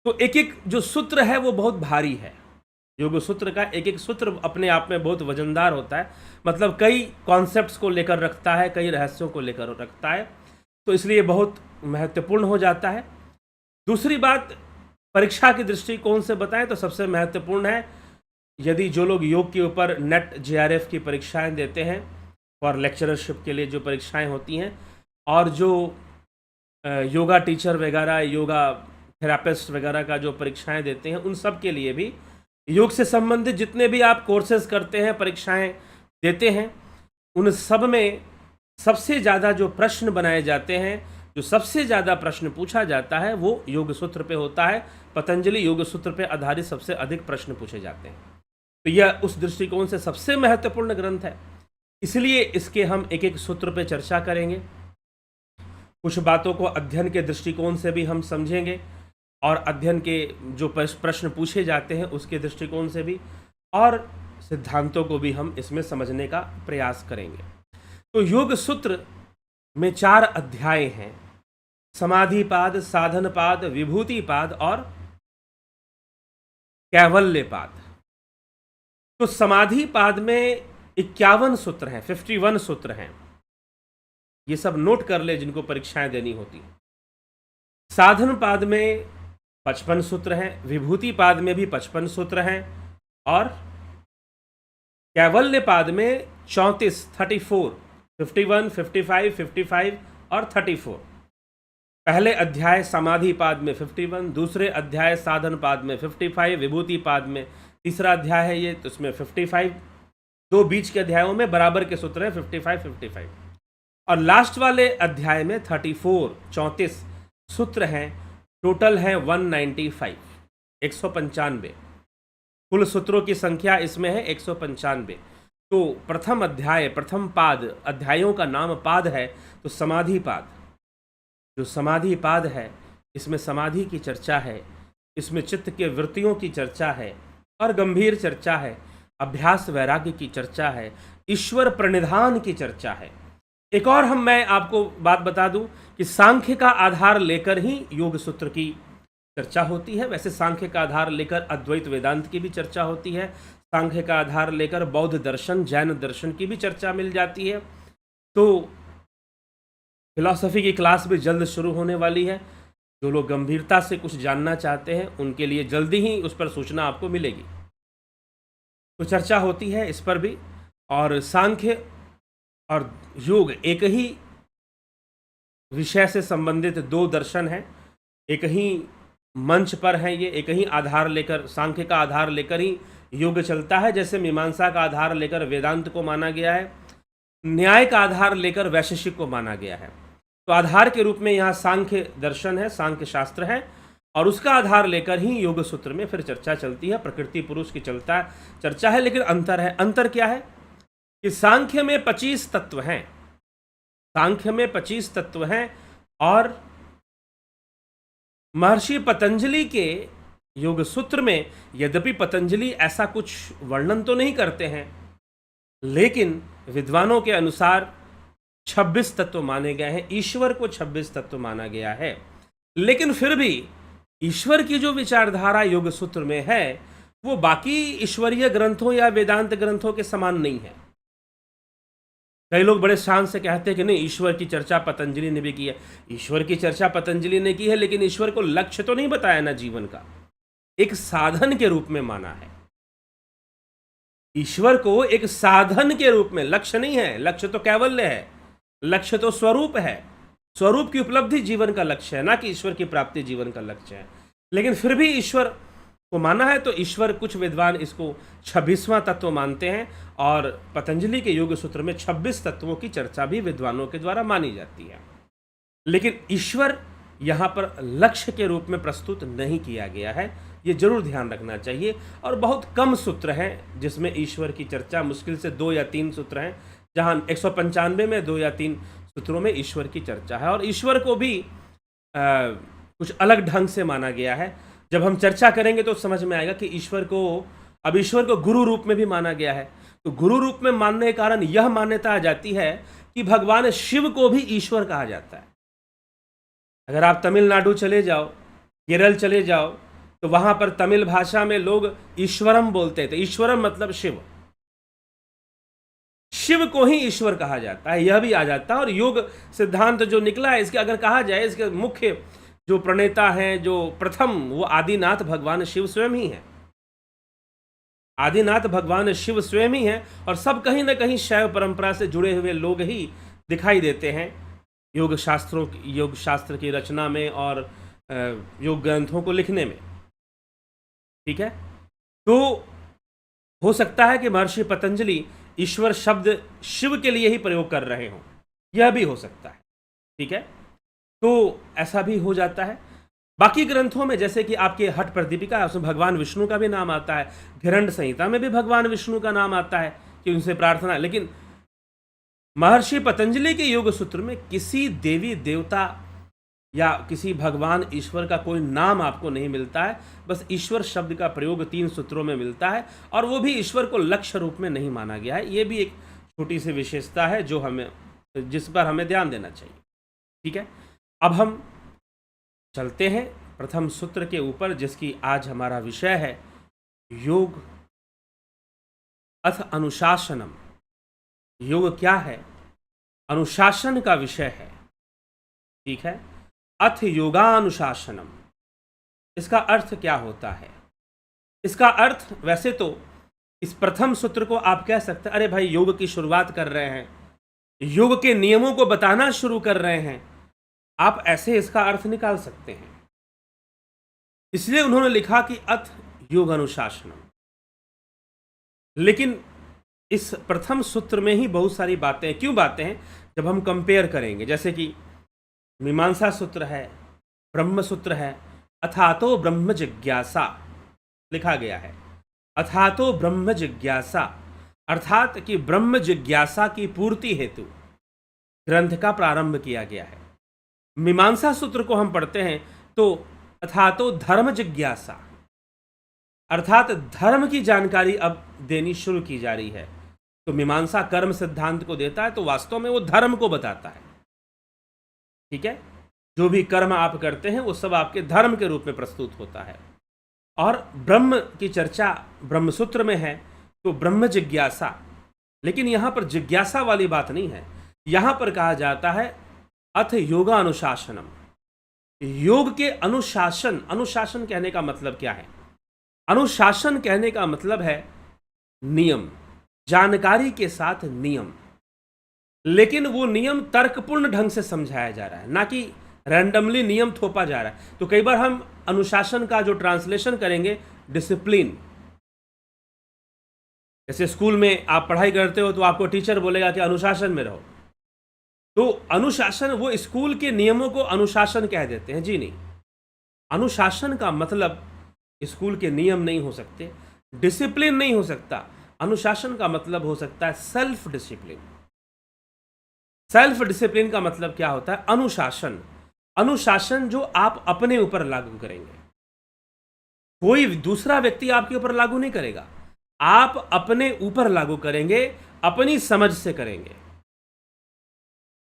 Speaker 1: तो एक एक जो सूत्र है वो बहुत भारी है। योग सूत्र का एक एक सूत्र अपने आप में बहुत वजनदार होता है, मतलब कई कॉन्सेप्ट्स को लेकर रखता है, कई रहस्यों को लेकर रखता है, तो इसलिए बहुत महत्वपूर्ण हो जाता है। दूसरी बात, परीक्षा के दृष्टिकोण से बताएं तो सबसे महत्वपूर्ण है, यदि जो लोग योग के ऊपर नेट JRF की परीक्षाएं देते हैं और लेक्चरशिप के लिए जो परीक्षाएं होती हैं, और जो योगा टीचर वगैरह, योगा थेरापिस्ट वगैरह का जो परीक्षाएं देते हैं, उन सब के लिए भी योग से संबंधित जितने भी आप कोर्सेज करते हैं, परीक्षाएं देते हैं, उन सब में सबसे ज़्यादा जो प्रश्न बनाए जाते हैं, जो सबसे ज़्यादा प्रश्न पूछा जाता है, वो योग सूत्र पे होता है। पतंजलि योग सूत्र पे आधारित सबसे अधिक प्रश्न पूछे जाते हैं। तो यह उस दृष्टिकोण से सबसे महत्वपूर्ण ग्रंथ है, इसलिए इसके हम एक एक सूत्र पे चर्चा करेंगे। कुछ बातों को अध्ययन के दृष्टिकोण से भी हम समझेंगे और अध्ययन के जो प्रश्न पूछे जाते हैं उसके दृष्टिकोण से भी, और सिद्धांतों को भी हम इसमें समझने का प्रयास करेंगे। तो योग सूत्र में 4 अध्याय हैं, समाधिपाद, साधनपाद, विभूतिपाद और कैवल्यपाद। तो समाधिपाद में 51 सूत्र हैं, 51 सूत्र हैं। ये सब नोट कर ले जिनको परीक्षाएं देनी होती। साधनपाद में 55 सूत्र हैं, विभूतिपाद में भी 55 सूत्र हैं, और कैवल्यपाद में 34, 34, 51, 55, 55 और 34। पहले अध्याय समाधिपाद में 51, दूसरे अध्याय साधनपाद में 55, विभूतिपाद में तीसरा अध्याय है ये, तो उसमें 55, 2 बीच के अध्यायों में बराबर के सूत्र हैं 55, 55, और लास्ट वाले अध्याय में 34, 34 सूत्र हैं। टोटल है 195, 195। कुल सूत्रों की संख्या इसमें है 195। तो प्रथम अध्याय, प्रथम पाद, अध्यायों का नाम पाद है, तो समाधिपाद। जो समाधिपाद है, इसमें समाधि की चर्चा है, इसमें चित्त के वृत्तियों की चर्चा है और गंभीर चर्चा है, अभ्यास वैराग्य की चर्चा है, ईश्वर प्रणिधान की चर्चा है। एक और मैं आपको बात बता दूं कि सांख्य का आधार लेकर ही योग सूत्र की चर्चा होती है। वैसे सांख्य का आधार लेकर अद्वैत वेदांत की भी चर्चा होती है, सांख्य का आधार लेकर बौद्ध दर्शन, जैन दर्शन की भी चर्चा मिल जाती है। तो फिलॉसफी की क्लास भी जल्द शुरू होने वाली है। जो लोग गंभीरता से कुछ जानना चाहते हैं उनके लिए जल्दी ही उस पर सूचना आपको मिलेगी। तो चर्चा होती है इस पर भी। और सांख्य और योग एक ही विषय से संबंधित 2 दर्शन हैं, एक ही मंच पर हैं ये, एक ही आधार लेकर, सांख्य का आधार लेकर ही योग चलता है। जैसे मीमांसा का आधार लेकर वेदांत को माना गया है, न्याय का आधार लेकर वैशेषिक को माना गया है। तो आधार के रूप में यहाँ सांख्य दर्शन है, सांख्य शास्त्र है, और उसका आधार लेकर ही योग सूत्र में फिर चर्चा चलती है। प्रकृति पुरुष की चर्चा है, लेकिन अंतर है। अंतर क्या है कि सांख्य में 25 तत्व हैं, सांख्य में 25 तत्व हैं, और महर्षि पतंजलि के योग सूत्र में, यद्यपि पतंजलि ऐसा कुछ वर्णन तो नहीं करते हैं, लेकिन विद्वानों के अनुसार 26 तत्व माने गए हैं। ईश्वर को 26 तत्व माना गया है, लेकिन फिर भी ईश्वर की जो विचारधारा योग सूत्र में है वो बाकी ईश्वरीय ग्रंथों या वेदांत ग्रंथों के समान नहीं है। कई लोग बड़े शान से कहते हैं कि नहीं, ईश्वर की चर्चा पतंजलि ने भी की है। ईश्वर की चर्चा पतंजलि ने की है, लेकिन ईश्वर को लक्ष्य तो नहीं बताया ना जीवन का, एक साधन के रूप में माना है। ईश्वर को एक साधन के रूप में, लक्ष्य नहीं है। लक्ष्य तो कैवल्य है, लक्ष्य तो स्वरूप है, स्वरूप की उपलब्धि जीवन का लक्ष्य है, ना कि ईश्वर की प्राप्ति जीवन का लक्ष्य है। लेकिन फिर भी ईश्वर को माना है, तो ईश्वर, कुछ विद्वान इसको 26वां तत्व मानते हैं, और पतंजलि के योग सूत्र में 26 तत्वों की चर्चा भी विद्वानों के द्वारा मानी जाती है। लेकिन ईश्वर यहाँ पर लक्ष्य के रूप में प्रस्तुत नहीं किया गया है, ये जरूर ध्यान रखना चाहिए। और बहुत कम सूत्र हैं जिसमें ईश्वर की चर्चा, मुश्किल से 2 या 3 सूत्र हैं जहाँ 195 में 2 या 3 सूत्रों में ईश्वर की चर्चा है। और ईश्वर को भी कुछ अलग ढंग से माना गया है। जब हम चर्चा करेंगे तो समझ में आएगा कि ईश्वर को गुरु रूप में भी माना गया है। तो गुरु रूप में मानने के कारण यह मान्यता आ जाती है कि भगवान शिव को भी ईश्वर कहा जाता है। अगर आप तमिलनाडु चले जाओ, केरल चले जाओ, तो वहां पर तमिल भाषा में लोग ईश्वरम बोलते थे। ईश्वरम मतलब शिव। शिव को ही ईश्वर कहा जाता है, यह भी आ जाता है। और योग सिद्धांत जो निकला है, इसके अगर कहा जाए, इसके मुख्य जो प्रणेता हैं, जो प्रथम, वो आदिनाथ भगवान शिव स्वयं ही हैं। आदिनाथ भगवान शिव स्वयं ही हैं। और सब कहीं ना कहीं शैव परंपरा से जुड़े हुए लोग ही दिखाई देते हैं योग शास्त्र की रचना में और योग ग्रंथों को लिखने में। ठीक है, तो हो सकता है कि महर्षि पतंजलि ईश्वर शब्द शिव के लिए ही प्रयोग कर रहे हों, यह भी हो सकता है। ठीक है, तो ऐसा भी हो जाता है। बाकी ग्रंथों में जैसे कि आपके हठ प्रदीपिका है, उसमें भगवान विष्णु का भी नाम आता है। हिरण्य संहिता में भी भगवान विष्णु का नाम आता है कि उनसे प्रार्थना। लेकिन महर्षि पतंजलि के योग सूत्र में किसी देवी देवता या किसी भगवान ईश्वर का कोई नाम आपको नहीं मिलता है। बस ईश्वर शब्द का प्रयोग 3 सूत्रों में मिलता है, और वो भी ईश्वर को लक्ष्य रूप में नहीं माना गया है। ये भी एक छोटी सी विशेषता है जिस पर हमें ध्यान देना चाहिए। ठीक है, अब हम चलते हैं प्रथम सूत्र के ऊपर, जिसकी आज हमारा विषय है योग अथ अनुशासनम। योग क्या है? अनुशासन का विषय है। ठीक है, अथ योगानुशासनम, इसका अर्थ क्या होता है? इसका अर्थ वैसे तो इस प्रथम सूत्र को आप कह सकते हैं, अरे भाई योग की शुरुआत कर रहे हैं, योग के नियमों को बताना शुरू कर रहे हैं, आप ऐसे इसका अर्थ निकाल सकते हैं। इसलिए उन्होंने लिखा कि अथ योग अनुशासनम। लेकिन इस प्रथम सूत्र में ही बहुत सारी बातें हैं। क्यों बातें हैं? जब हम कंपेयर करेंगे, जैसे कि मीमांसा सूत्र है, ब्रह्म सूत्र है, अथातो ब्रह्म जिज्ञासा लिखा गया है। अथातो ब्रह्म जिज्ञासा अर्थात कि ब्रह्म जिज्ञासा की पूर्ति हेतु ग्रंथ का प्रारंभ किया गया है। मीमांसा सूत्र को हम पढ़ते हैं तो अथातो धर्म जिज्ञासा अर्थात धर्म की जानकारी अब देनी शुरू की जा रही है। तो मीमांसा कर्म सिद्धांत को देता है, तो वास्तव में वो धर्म को बताता है। ठीक है, जो भी कर्म आप करते हैं वो सब आपके धर्म के रूप में प्रस्तुत होता है। और ब्रह्म की चर्चा ब्रह्मसूत्र में है, तो ब्रह्म जिज्ञासा। लेकिन यहां पर जिज्ञासा वाली बात नहीं है, यहां पर कहा जाता है अथ योगानुशासनम। योग के अनुशासन, अनुशासन कहने का मतलब क्या है? अनुशासन कहने का मतलब है नियम, जानकारी के साथ नियम। लेकिन वो नियम तर्कपूर्ण ढंग से समझाया जा रहा है, ना कि रैंडमली नियम थोपा जा रहा है। तो कई बार हम अनुशासन का जो ट्रांसलेशन करेंगे डिसिप्लिन, जैसे स्कूल में आप पढ़ाई करते हो तो आपको टीचर बोलेगा कि अनुशासन में रहो, तो अनुशासन, वो स्कूल के नियमों को अनुशासन कह देते हैं। जी नहीं, अनुशासन का मतलब स्कूल के नियम नहीं हो सकते, डिसिप्लिन नहीं हो सकता। अनुशासन का मतलब हो सकता है सेल्फ डिसिप्लिन। सेल्फ डिसिप्लिन का मतलब क्या होता है? अनुशासन। अनुशासन जो आप अपने ऊपर लागू करेंगे, कोई दूसरा व्यक्ति आपके ऊपर लागू नहीं करेगा, आप अपने ऊपर लागू करेंगे, अपनी समझ से करेंगे।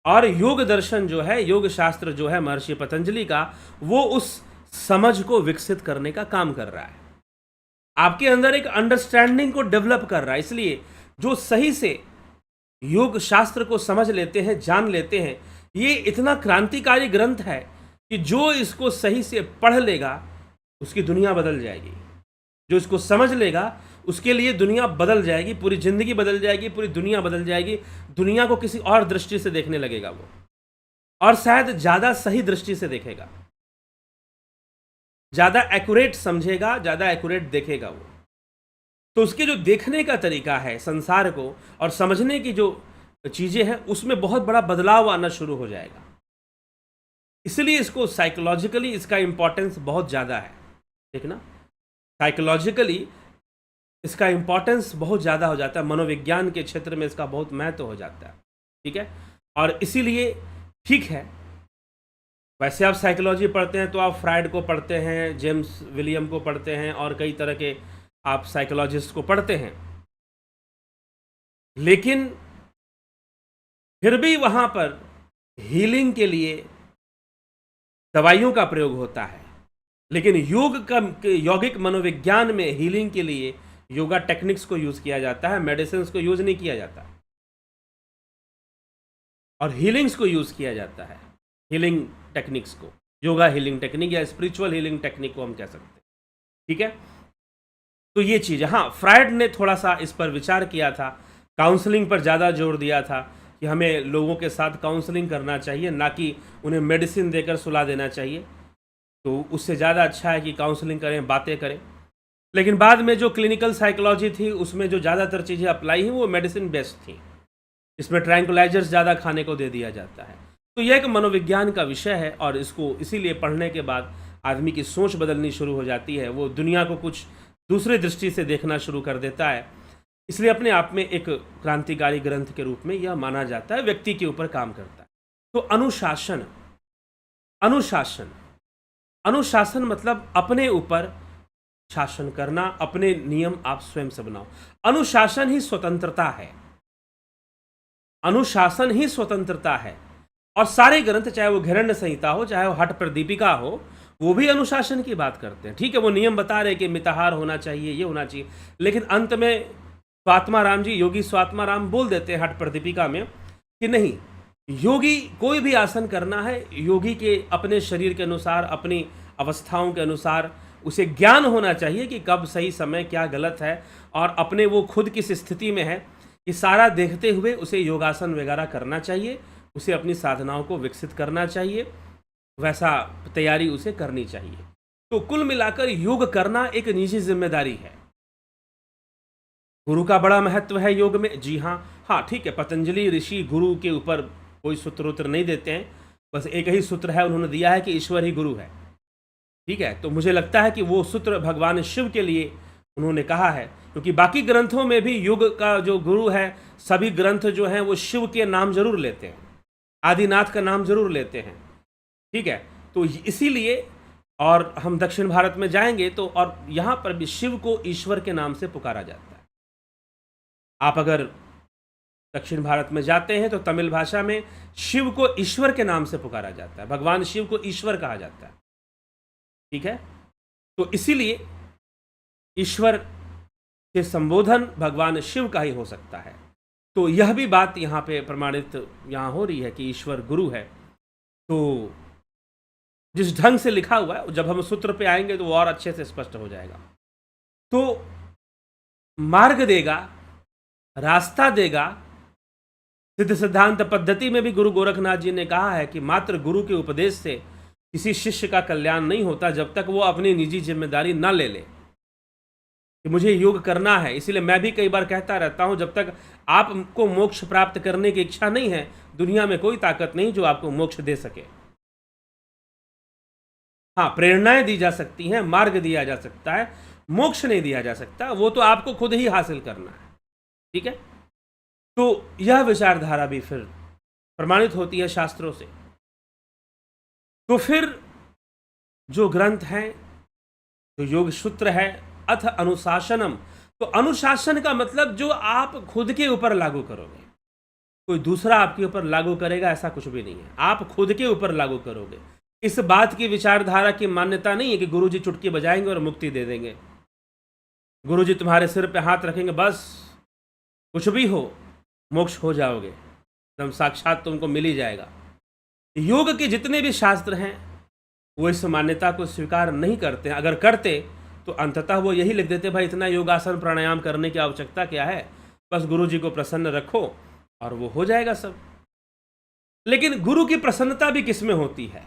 Speaker 1: और योग दर्शन जो है, योग शास्त्र जो है महर्षि पतंजलि का, वो उस समझ को विकसित करने का काम कर रहा है, आपके अंदर एक अंडरस्टैंडिंग को डेवलप कर रहा है। इसलिए जो सही से योग शास्त्र को समझ लेते हैं, जान लेते हैं, ये इतना क्रांतिकारी ग्रंथ है कि जो इसको सही से पढ़ लेगा उसकी दुनिया बदल जाएगी। जो इसको समझ लेगा उसके लिए दुनिया बदल जाएगी, पूरी जिंदगी बदल जाएगी, पूरी दुनिया बदल जाएगी। दुनिया को किसी और दृष्टि से देखने लगेगा वो, और शायद ज़्यादा सही दृष्टि से देखेगा, ज़्यादा एक्यूरेट समझेगा, ज़्यादा एक्यूरेट देखेगा वो। तो उसके जो देखने का तरीका है संसार को और समझने की जो चीज़ें हैं, उसमें बहुत बड़ा बदलाव आना शुरू हो जाएगा। इसलिए इसको साइकोलॉजिकली इसका इंपॉर्टेंस बहुत ज़्यादा है। ठीक ना, साइकोलॉजिकली इसका इम्पोर्टेंस बहुत ज़्यादा हो जाता है, मनोविज्ञान के क्षेत्र में इसका बहुत महत्व हो जाता है। ठीक है, और इसीलिए ठीक है, वैसे आप साइकोलॉजी पढ़ते हैं तो आप फ्राइड को पढ़ते हैं, जेम्स विलियम को पढ़ते हैं और कई तरह के आप साइकोलॉजिस्ट को पढ़ते हैं, लेकिन फिर भी वहाँ पर हीलिंग के लिए दवाइयों का प्रयोग होता है। लेकिन यौगिक मनोविज्ञान में हीलिंग के लिए योगा टेक्निक्स को यूज किया जाता है, मेडिसिन को यूज नहीं किया जाता, और हीलिंग्स को यूज किया जाता है, हीलिंग टेक्निक्स को, योगा हीलिंग टेक्निक या स्पिरिचुअल हीलिंग टेक्निक को हम कह सकते हैं। ठीक है, तो ये चीज, हाँ, फ्रायड ने थोड़ा सा इस पर विचार किया था, काउंसलिंग पर ज़्यादा जोर दिया था कि हमें लोगों के साथ काउंसलिंग करना चाहिए, ना कि उन्हें मेडिसिन देकर सुला देना चाहिए। तो उससे ज़्यादा अच्छा है कि काउंसलिंग करें, बातें करें। लेकिन बाद में जो क्लिनिकल साइकोलॉजी थी उसमें जो ज़्यादातर चीज़ें अप्लाई हुई वो मेडिसिन बेस्ड थी, इसमें ट्रैंकुलाइजर्स ज़्यादा खाने को दे दिया जाता है। तो यह एक मनोविज्ञान का विषय है, और इसको इसीलिए पढ़ने के बाद आदमी की सोच बदलनी शुरू हो जाती है, वो दुनिया को कुछ दूसरे दृष्टि से देखना शुरू कर देता है। इसलिए अपने आप में एक क्रांतिकारी ग्रंथ के रूप में यह माना जाता है, व्यक्ति के ऊपर काम करता है। तो अनुशासन, अनुशासन, अनुशासन मतलब अपने ऊपर शासन करना, अपने नियम आप स्वयं से बनाओ। अनुशासन ही स्वतंत्रता है, अनुशासन ही स्वतंत्रता है। और सारे ग्रंथ, चाहे वो घिरण्य संहिता हो, चाहे वो हठ प्रदीपिका हो, वो भी अनुशासन की बात करते हैं। ठीक है, वो नियम बता रहे कि मिताहार होना चाहिए, ये होना चाहिए, लेकिन अंत में स्वात्माराम जी, योगी स्वात्माराम बोल देते हैं हठ प्रदीपिका में कि नहीं, योगी कोई भी आसन करना है, योगी के अपने शरीर के अनुसार, अपनी अवस्थाओं के अनुसार उसे ज्ञान होना चाहिए कि कब सही समय, क्या गलत है, और अपने वो खुद किस स्थिति में है, ये सारा देखते हुए उसे योगासन वगैरह करना चाहिए, उसे अपनी साधनाओं को विकसित करना चाहिए, वैसा तैयारी उसे करनी चाहिए। तो कुल मिलाकर योग करना एक निजी जिम्मेदारी है। गुरु का बड़ा महत्व है योग में, जी हाँ, ठीक है, पतंजलि ऋषि गुरु के ऊपर कोई सूत्र उत्तर नहीं देते हैं, बस एक ही सूत्र है, उन्होंने दिया है कि ईश्वर ही गुरु है। ठीक है, तो मुझे लगता है कि वो सूत्र भगवान शिव के लिए उन्होंने कहा है, क्योंकि बाकी ग्रंथों में भी योग का जो गुरु है, सभी ग्रंथ जो हैं वो शिव के नाम जरूर लेते हैं, आदिनाथ का नाम जरूर लेते हैं। ठीक है, तो इसीलिए, और हम दक्षिण भारत में जाएंगे तो और यहाँ पर भी शिव को ईश्वर के नाम से पुकारा जाता है। आप अगर दक्षिण भारत में जाते हैं तो तमिल भाषा में शिव को ईश्वर के नाम से पुकारा जाता है, भगवान शिव को ईश्वर कहा जाता है। ठीक है, तो इसीलिए ईश्वर के संबोधन भगवान शिव का ही हो सकता है। तो यह भी बात यहाँ पे प्रमाणित यहाँ हो रही है कि ईश्वर गुरु है। तो जिस ढंग से लिखा हुआ है, जब हम सूत्र पे आएंगे तो वो और अच्छे से स्पष्ट हो जाएगा। तो मार्ग देगा, रास्ता देगा। सिद्ध सिद्धांत पद्धति में भी गुरु गोरखनाथ जी ने कहा है कि मात्र गुरु के उपदेश से किसी शिष्य का कल्याण नहीं होता जब तक वो अपनी निजी जिम्मेदारी न ले ले कि मुझे योग करना है। इसीलिए मैं भी कई बार कहता रहता हूं, जब तक आपको मोक्ष प्राप्त करने की इच्छा नहीं है, दुनिया में कोई ताकत नहीं जो आपको मोक्ष दे सके। हाँ, प्रेरणाएं दी जा सकती हैं, मार्ग दिया जा सकता है, मोक्ष नहीं दिया जा सकता, वो तो आपको खुद ही हासिल करना है। ठीक है, तो यह विचारधारा भी फिर प्रमाणित होती है शास्त्रों से। तो फिर जो ग्रंथ हैं, जो योग सूत्र है, अथ अनुशासनम, तो अनुशासन का मतलब जो आप खुद के ऊपर लागू करोगे, कोई दूसरा आपके ऊपर लागू करेगा ऐसा कुछ भी नहीं है, आप खुद के ऊपर लागू करोगे। इस बात की विचारधारा की मान्यता नहीं है कि गुरुजी चुटकी बजाएंगे और मुक्ति दे देंगे, गुरुजी तुम्हारे सिर पे हाथ रखेंगे, बस कुछ भी हो मोक्ष हो जाओगे, एकदम साक्षात तुमको मिल ही जाएगा। योग के जितने भी शास्त्र हैं वो इस मान्यता को स्वीकार नहीं करते हैं। अगर करते तो अंततः वो यही लिख देते, भाई इतना योगासन प्राणायाम करने की आवश्यकता क्या है, बस गुरु जी को प्रसन्न रखो और वो हो जाएगा सब। लेकिन गुरु की प्रसन्नता भी किस में होती है,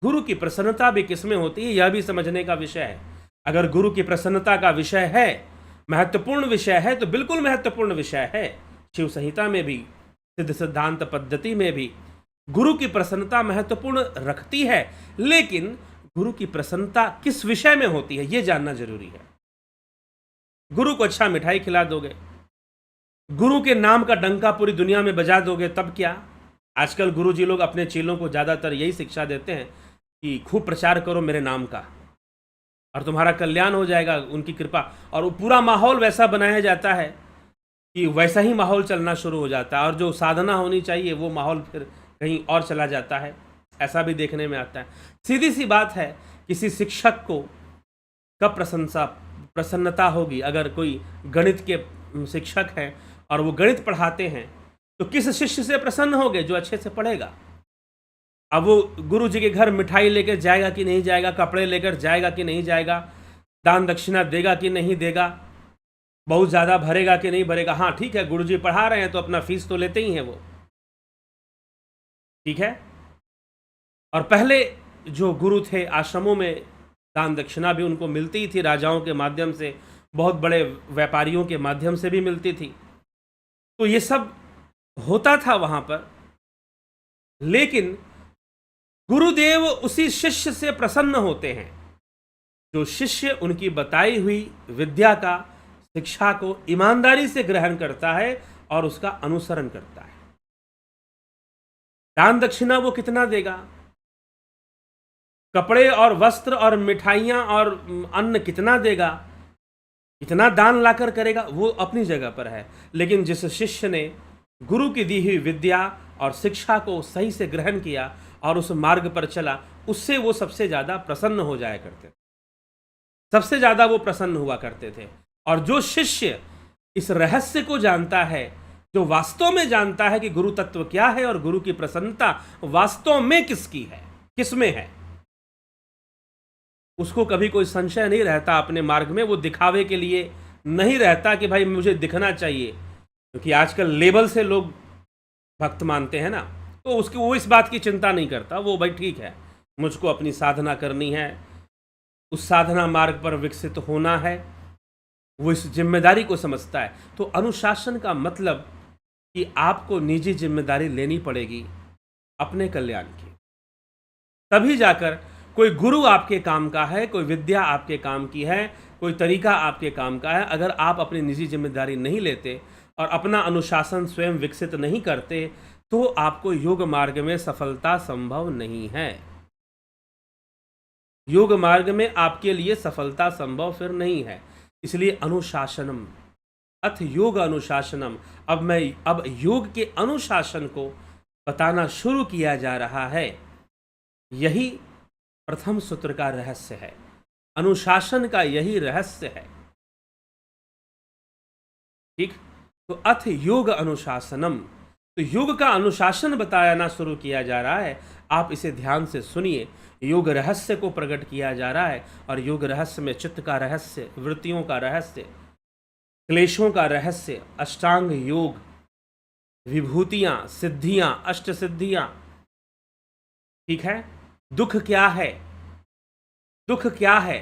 Speaker 1: गुरु की प्रसन्नता भी किस में होती है, यह भी समझने का विषय है। अगर गुरु की प्रसन्नता का विषय है, महत्वपूर्ण विषय है, तो बिल्कुल महत्वपूर्ण विषय है। शिव संहिता में भी, सिद्ध सिद्धांत पद्धति में भी गुरु की प्रसन्नता महत्वपूर्ण रखती है, लेकिन गुरु की प्रसन्नता किस विषय में होती है, यह जानना जरूरी है। गुरु को अच्छा मिठाई खिला दोगे, गुरु के नाम का डंका पूरी दुनिया में बजा दोगे, तब क्या? आजकल गुरु जी लोग अपने चेलों को ज़्यादातर यही शिक्षा देते हैं कि खूब प्रचार करो मेरे नाम का और तुम्हारा कल्याण हो जाएगा, उनकी कृपा। और वो पूरा माहौल वैसा बनाया जाता है कि वैसा ही माहौल चलना शुरू हो जाता है, और जो साधना होनी चाहिए वो माहौल फिर कहीं और चला जाता है। ऐसा भी देखने में आता है। सीधी सी बात है, किसी शिक्षक को कब प्रसन्नता होगी? अगर कोई गणित के शिक्षक हैं और वो गणित पढ़ाते हैं, तो किस शिष्य से प्रसन्न होगे? जो अच्छे से पढ़ेगा। अब वो गुरु जी के घर मिठाई लेकर जाएगा कि नहीं जाएगा, कपड़े लेकर जाएगा कि नहीं जाएगा, दान दक्षिणा देगा कि नहीं देगा, बहुत ज़्यादा भरेगा कि नहीं भरेगा। हाँ ठीक है, गुरु जी पढ़ा रहे हैं तो अपना फीस तो लेते ही हैं वो, ठीक है। और पहले जो गुरु थे आश्रमों में दान दक्षिणा भी उनको मिलती थी, राजाओं के माध्यम से, बहुत बड़े व्यापारियों के माध्यम से भी मिलती थी। तो ये सब होता था वहाँ पर, लेकिन गुरुदेव उसी शिष्य से प्रसन्न होते हैं जो शिष्य उनकी बताई हुई विद्या का, शिक्षा को ईमानदारी से ग्रहण करता है और उसका अनुसरण करता है। दान दक्षिणा वो कितना देगा? कपड़े और वस्त्र और मिठाइयाँ और अन्न कितना देगा, कितना दान लाकर करेगा, वो अपनी जगह पर है। लेकिन जिस शिष्य ने गुरु की दी हुई विद्या और शिक्षा को सही से ग्रहण किया और उस मार्ग पर चला, उससे वो सबसे ज़्यादा प्रसन्न हो जाया करते थे, सबसे ज़्यादा वो प्रसन्न हुआ करते थे। और जो शिष्य इस रहस्य को जानता है, जो वास्तव में जानता है कि गुरु तत्व क्या है और गुरु की प्रसन्नता वास्तव में किसकी है, किसमें है, उसको कभी कोई संशय नहीं रहता अपने मार्ग में। वो दिखावे के लिए नहीं रहता कि भाई मुझे दिखना चाहिए, क्योंकि आजकल लेबल से लोग भक्त मानते हैं ना, तो वो इस बात की चिंता नहीं करता। वो भाई ठीक है, मुझको अपनी साधना करनी है, उस साधना मार्ग पर विकसित होना है, वो इस जिम्मेदारी को समझता है। तो अनुशासन का मतलब कि आपको निजी जिम्मेदारी लेनी पड़ेगी अपने कल्याण की, तभी जाकर कोई गुरु आपके काम का है, कोई विद्या आपके काम की है, कोई तरीका आपके काम का है। अगर आप अपनी निजी जिम्मेदारी नहीं लेते और अपना अनुशासन स्वयं विकसित नहीं करते, तो आपको योग मार्ग में सफलता संभव नहीं है। योग मार्ग में आपके लिए सफलता संभव फिर नहीं है। इसलिए अनुशासनम अथ योग अनुशासनम, अब योग के अनुशासन को बताना शुरू किया जा रहा है। यही प्रथम सूत्र का रहस्य है, अनुशासन का यही रहस्य है, ठीक। तो अथ योग अनुशासनम, तो योग का अनुशासन बताना शुरू किया जा रहा है। आप इसे ध्यान से सुनिए। योग रहस्य को प्रकट किया जा रहा है, और योग रहस्य में चित्त का रहस्य, वृत्तियों का रहस्य, क्लेशों का रहस्य, अष्टांग योग, विभूतियां, सिद्धियां, अष्ट सिद्धियां, ठीक है। दुख क्या है, दुख क्या है,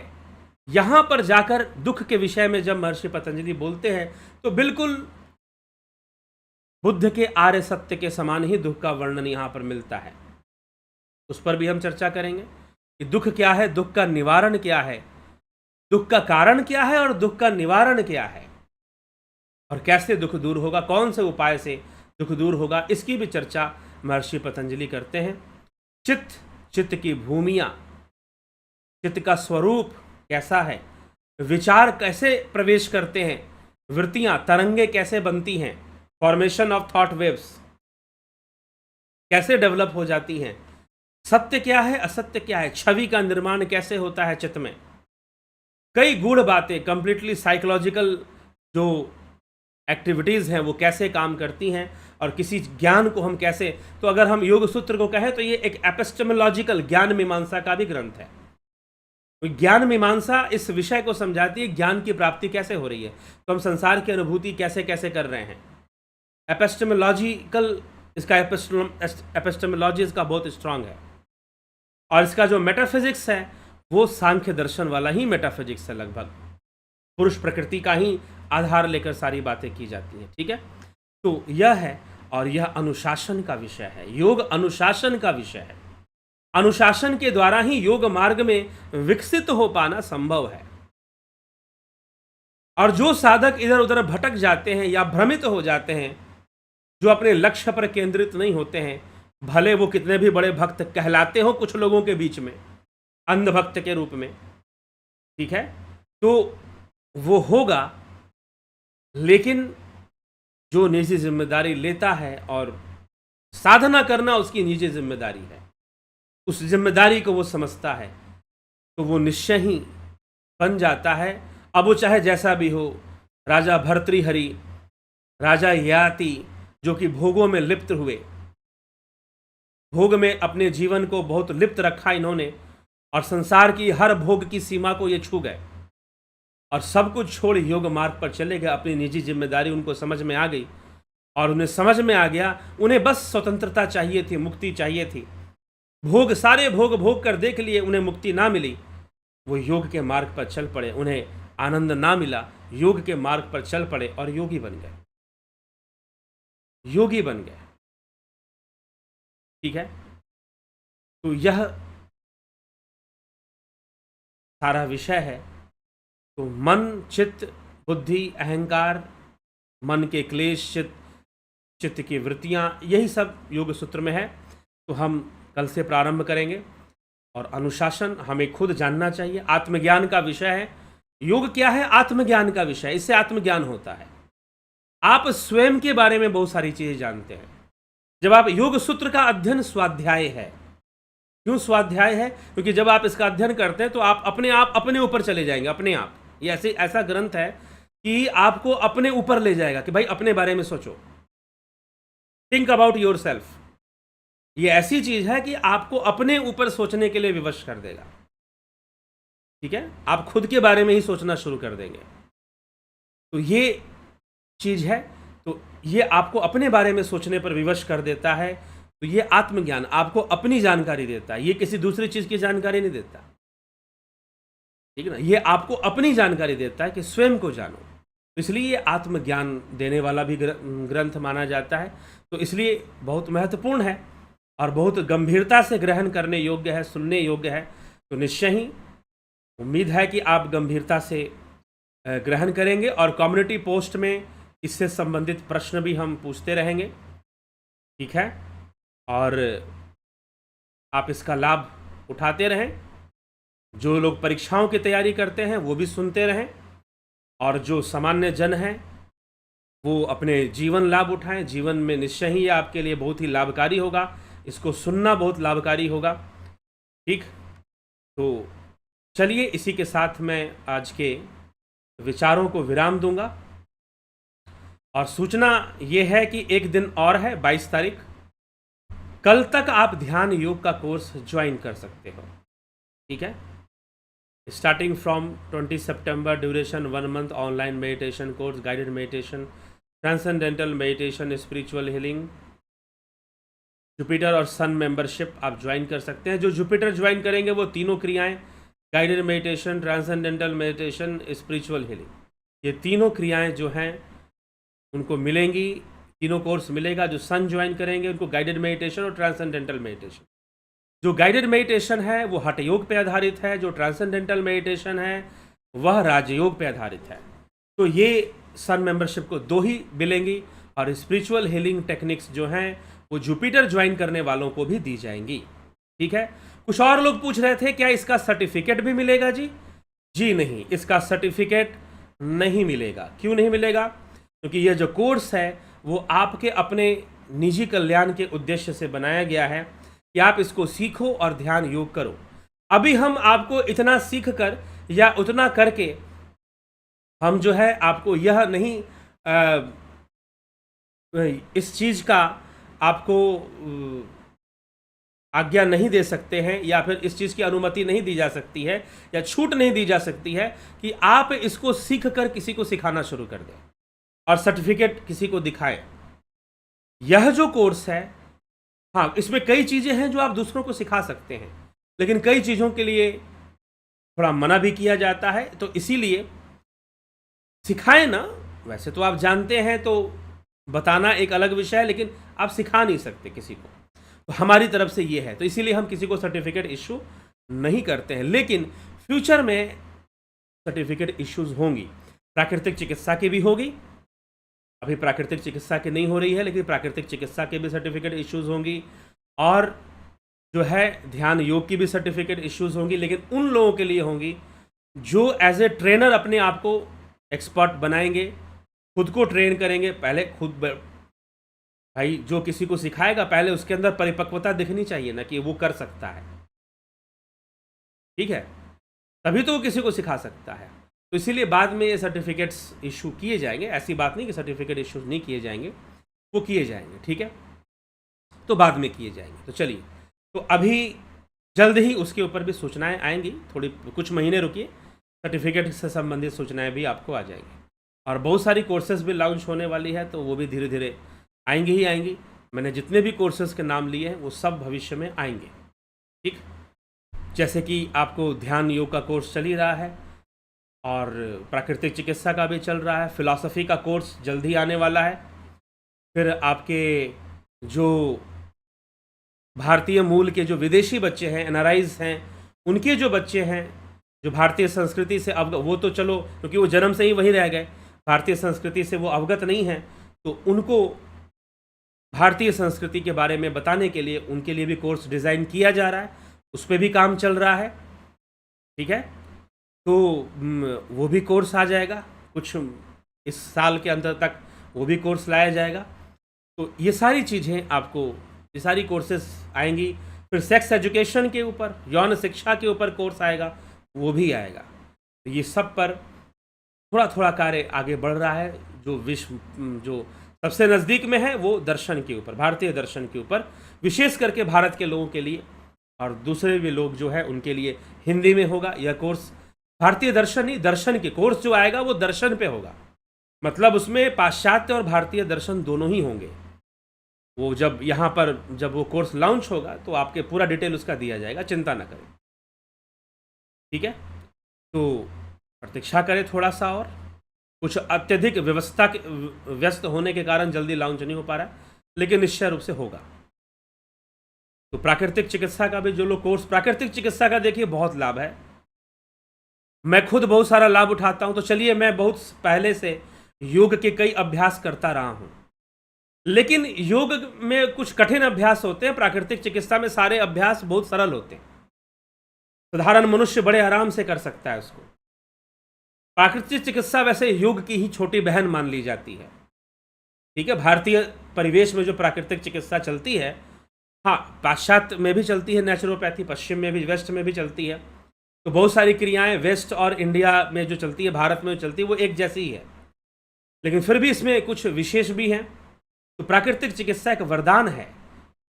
Speaker 1: यहां पर जाकर दुख के विषय में जब महर्षि पतंजलि बोलते हैं तो बिल्कुल बुद्ध के आर्य सत्य के समान ही दुख का वर्णन यहां पर मिलता है। उस पर भी हम चर्चा करेंगे कि दुख क्या है, दुख का निवारण क्या है, दुख का कारण क्या है और दुख का निवारण क्या है, और कैसे दुख दूर होगा, कौन से उपाय से दुख दूर होगा, इसकी भी चर्चा महर्षि पतंजलि करते हैं। चित्त, चित्त की भूमियां, चित्त का स्वरूप कैसा है, विचार कैसे प्रवेश करते हैं, वृत्तियां, तरंगे कैसे बनती हैं, फॉर्मेशन ऑफ थॉट वेव्स कैसे डेवलप हो जाती हैं, सत्य क्या है, असत्य क्या है, छवि का निर्माण कैसे होता है चित्त में, कई गूढ़ बातें, कंप्लीटली साइकोलॉजिकल जो एक्टिविटीज़ हैं वो कैसे काम करती हैं, और किसी ज्ञान को हम कैसे, तो अगर हम योग सूत्र को कहें तो ये एक एपिस्टेमोलॉजिकल ज्ञान मीमांसा का भी ग्रंथ है। तो ज्ञान मीमांसा इस विषय को समझाती है, ज्ञान की प्राप्ति कैसे हो रही है, तो हम संसार की अनुभूति कैसे कैसे कर रहे हैं। एपिस्टेमोलॉजिकल, इसका एपिस्टेमोलॉजी इसका बहुत स्ट्रांग है, और इसका जो मेटाफिजिक्स है वो सांख्य दर्शन वाला ही मेटाफिजिक्स है। लगभग पुरुष प्रकृति का ही आधार लेकर सारी बातें की जाती हैं, ठीक है। तो यह है, और यह अनुशासन का विषय है, योग अनुशासन का विषय है। अनुशासन के द्वारा ही योग मार्ग में विकसित हो पाना संभव है। और जो साधक इधर उधर भटक जाते हैं या भ्रमित हो जाते हैं, जो अपने लक्ष्य पर केंद्रित नहीं होते हैं, भले वो कितने भी बड़े भक्त कहलाते हो कुछ लोगों के बीच में अंधभक्त के रूप में, ठीक है, तो वो होगा, लेकिन जो निजी जिम्मेदारी लेता है और साधना करना उसकी निजी जिम्मेदारी है, उस जिम्मेदारी को वो समझता है, तो वो निश्चय ही बन जाता है। अब वो चाहे जैसा भी हो, राजा भर्तृहरि, राजा ययाति, जो कि भोगों में लिप्त हुए, भोग में अपने जीवन को बहुत लिप्त रखा इन्होंने, और संसार की हर भोग की सीमा को ये छू गए और सब कुछ छोड़ योग मार्ग पर चले गए। अपनी निजी जिम्मेदारी उनको समझ में आ गई और उन्हें समझ में आ गया, उन्हें बस स्वतंत्रता चाहिए थी, मुक्ति चाहिए थी। भोग, सारे भोग भोग कर देख लिए, उन्हें मुक्ति ना मिली, वो योग के मार्ग पर चल पड़े। उन्हें आनंद ना मिला, योग के मार्ग पर चल पड़े और योगी बन गए, योगी बन गए। ठीक है, तो यह सारा विषय है। तो मन, चित्त, बुद्धि, अहंकार, मन के क्लेश, चित्त की वृत्तियां, यही सब योग सूत्र में है। तो हम कल से प्रारंभ करेंगे। और अनुशासन हमें खुद जानना चाहिए, आत्मज्ञान का विषय है। योग क्या है? आत्मज्ञान का विषय, इससे आत्मज्ञान होता है। आप स्वयं के बारे में बहुत सारी चीजें जानते हैं। जब आप योग सूत्र का अध्ययन स्वाध्याय है, क्यों स्वाध्याय है? क्योंकि जब आप इसका अध्ययन करते हैं तो आप अपने ऊपर चले जाएंगे, अपने आप। ये ऐसा ग्रंथ है कि आपको अपने ऊपर ले जाएगा कि भाई अपने बारे में सोचो, थिंक अबाउट योर सेल्फ। ये ऐसी चीज है कि आपको अपने ऊपर सोचने के लिए विवश कर देगा। ठीक है, आप खुद के बारे में ही सोचना शुरू कर देंगे। तो ये चीज है, तो ये आपको अपने बारे में सोचने पर विवश कर देता है। तो ये आत्मज्ञान आपको अपनी जानकारी देता है, ये किसी दूसरी चीज की जानकारी नहीं देता। ठीक है ना, ये आपको अपनी जानकारी देता है कि स्वयं को जानो। तो इसलिए ये आत्मज्ञान देने वाला भी ग्रंथ माना जाता है। तो इसलिए बहुत महत्वपूर्ण है और बहुत गंभीरता से ग्रहण करने योग्य है, सुनने योग्य है। तो निश्चय ही उम्मीद है कि आप गंभीरता से ग्रहण करेंगे। और कम्युनिटी पोस्ट में इससे संबंधित प्रश्न भी हम पूछते रहेंगे। ठीक है, और आप इसका लाभ उठाते रहें। जो लोग परीक्षाओं की तैयारी करते हैं वो भी सुनते रहें, और जो सामान्य जन हैं वो अपने जीवन लाभ उठाएं। जीवन में निश्चय ही आपके लिए बहुत ही लाभकारी होगा, इसको सुनना बहुत लाभकारी होगा। ठीक, तो चलिए इसी के साथ मैं आज के विचारों को विराम दूंगा। और सूचना ये है कि एक दिन और है, 22 तारीख, कल तक आप ध्यान योग का कोर्स ज्वाइन कर सकते हो। ठीक है, starting from 20 September, duration 1 month, online meditation course, guided meditation, transcendental meditation, spiritual healing, Jupiter और सन मेंबरशिप आप ज्वाइन कर सकते हैं। जो जुपिटर ज्वाइन करेंगे वो तीनों क्रियाएं, guided meditation, transcendental meditation, spiritual healing, ये तीनों क्रियाएं जो हैं उनको मिलेंगी, तीनों कोर्स मिलेगा। जो सन ज्वाइन करेंगे उनको गाइडेड मेडिटेशन और ट्रांसेंडेंटल मेडिटेशन। जो गाइडेड मेडिटेशन है वो हठ योग पे आधारित है, जो ट्रांसेंडेंटल मेडिटेशन है वह राजयोग पे आधारित है। तो ये सन मेंबरशिप को 2 ही मिलेंगी, और स्पिरिचुअल हीलिंग टेक्निक्स जो हैं वो जुपिटर ज्वाइन करने वालों को भी दी जाएंगी। ठीक है, कुछ और लोग पूछ रहे थे क्या इसका सर्टिफिकेट भी मिलेगा? जी नहीं, इसका सर्टिफिकेट नहीं मिलेगा। क्यों नहीं मिलेगा? क्योंकि यह जो कोर्स है वो आपके अपने निजी कल्याण के उद्देश्य से बनाया गया है कि आप इसको सीखो और ध्यान योग करो। अभी हम आपको इतना सीख कर या उतना करके हम जो है आपको यह नहीं इस चीज का आपको आज्ञा नहीं दे सकते हैं, या फिर इस चीज की अनुमति नहीं दी जा सकती है या छूट नहीं दी जा सकती है कि आप इसको सीख कर किसी को सिखाना शुरू कर दें और सर्टिफिकेट किसी को दिखाएं। यह जो कोर्स है, हाँ, इसमें कई चीजें हैं जो आप दूसरों को सिखा सकते हैं, लेकिन कई चीजों के लिए थोड़ा मना भी किया जाता है। तो इसीलिए सिखाएं ना, वैसे तो आप जानते हैं, तो बताना एक अलग विषय है, लेकिन आप सिखा नहीं सकते किसी को। तो हमारी तरफ से ये है, तो इसीलिए हम किसी को सर्टिफिकेट इशू नहीं करते हैं, लेकिन फ्यूचर में सर्टिफिकेट इश्यूज होंगी। प्राकृतिक चिकित्सा की भी होगी, अभी प्राकृतिक चिकित्सा की नहीं हो रही है, लेकिन प्राकृतिक चिकित्सा के भी सर्टिफिकेट इश्यूज होंगी, और जो है ध्यान योग की भी सर्टिफिकेट इश्यूज होंगी, लेकिन उन लोगों के लिए होंगी जो एज ए ट्रेनर अपने आप को एक्सपर्ट बनाएंगे, खुद को ट्रेन करेंगे। पहले खुद भाई जो किसी को सिखाएगा पहले उसके अंदर परिपक्वता दिखनी चाहिए ना, कि वो कर सकता है, ठीक है, तभी तो वो किसी को सिखा सकता है। तो इसीलिए बाद में ये सर्टिफिकेट्स इशू किए जाएंगे, ऐसी बात नहीं कि सर्टिफिकेट इशू नहीं किए जाएंगे, वो किए जाएंगे, ठीक है, तो बाद में किए जाएंगे। तो चलिए, तो अभी जल्द ही उसके ऊपर भी सूचनाएं आएंगी, थोड़ी कुछ महीने रुकिए, सर्टिफिकेट से संबंधित सूचनाएं भी आपको आ जाएंगी, और बहुत सारी कोर्सेज भी लॉन्च होने वाली है, तो वो भी धीरे धीरे आएंगी ही आएंगी। मैंने जितने भी कोर्सेज के नाम लिए हैं वो सब भविष्य में आएंगे, ठीक। जैसे कि आपको ध्यान योग का कोर्स चल ही रहा है, और प्राकृतिक चिकित्सा का भी चल रहा है, फिलॉसफी का कोर्स जल्द ही आने वाला है, फिर आपके जो भारतीय मूल के जो विदेशी बच्चे हैं, एनआरआईज हैं, उनके जो बच्चे हैं जो भारतीय संस्कृति से अवगत, वो तो चलो क्योंकि वो जन्म से ही वहीं रह गए, भारतीय संस्कृति से वो अवगत नहीं हैं, तो उनको भारतीय संस्कृति के बारे में बताने के लिए उनके लिए भी कोर्स डिज़ाइन किया जा रहा है, उस पर भी काम चल रहा है, ठीक है। तो वो भी कोर्स आ जाएगा, कुछ इस साल के अंत तक वो भी कोर्स लाया जाएगा। तो ये सारी चीज़ें आपको, ये सारी कोर्सेज आएंगी। फिर सेक्स एजुकेशन के ऊपर, यौन शिक्षा के ऊपर कोर्स आएगा, वो भी आएगा। तो ये सब पर थोड़ा थोड़ा कार्य आगे बढ़ रहा है। जो विश्व जो सबसे नज़दीक में है वो दर्शन के ऊपर, भारतीय दर्शन के ऊपर, विशेष करके भारत के लोगों के लिए, और दूसरे भी लोग जो है उनके लिए हिंदी में होगा यह कोर्स। भारतीय दर्शन ही, दर्शन के कोर्स जो आएगा वो दर्शन पे होगा, मतलब उसमें पाश्चात्य और भारतीय दर्शन दोनों ही होंगे। वो जब यहाँ पर जब वो कोर्स लॉन्च होगा तो आपके पूरा डिटेल उसका दिया जाएगा, चिंता ना करें, ठीक है। तो प्रतीक्षा करें थोड़ा सा, और कुछ अत्यधिक व्यस्त होने के कारण जल्दी लॉन्च नहीं हो पा रहा है, लेकिन निश्चय रूप से होगा। तो प्राकृतिक चिकित्सा का भी जो लोग कोर्स, प्राकृतिक चिकित्सा का देखिए बहुत लाभ है, मैं खुद बहुत सारा लाभ उठाता हूं। तो चलिए, मैं बहुत पहले से योग के कई अभ्यास करता रहा हूं, लेकिन योग में कुछ कठिन अभ्यास होते हैं, प्राकृतिक चिकित्सा में सारे अभ्यास बहुत सरल होते हैं, साधारण मनुष्य बड़े आराम से कर सकता है उसको। प्राकृतिक चिकित्सा वैसे योग की ही छोटी बहन मान ली जाती है, ठीक है। भारतीय परिवेश में जो प्राकृतिक चिकित्सा चलती है, हाँ पाश्चात्य में भी चलती है नेचुरोपैथी, पश्चिम में भी, वेस्ट में भी चलती है, तो बहुत सारी क्रियाएं वेस्ट और इंडिया में जो चलती है, भारत में जो चलती है, वो एक जैसी ही है, लेकिन फिर भी इसमें कुछ विशेष भी हैं। तो प्राकृतिक चिकित्सा एक वरदान है,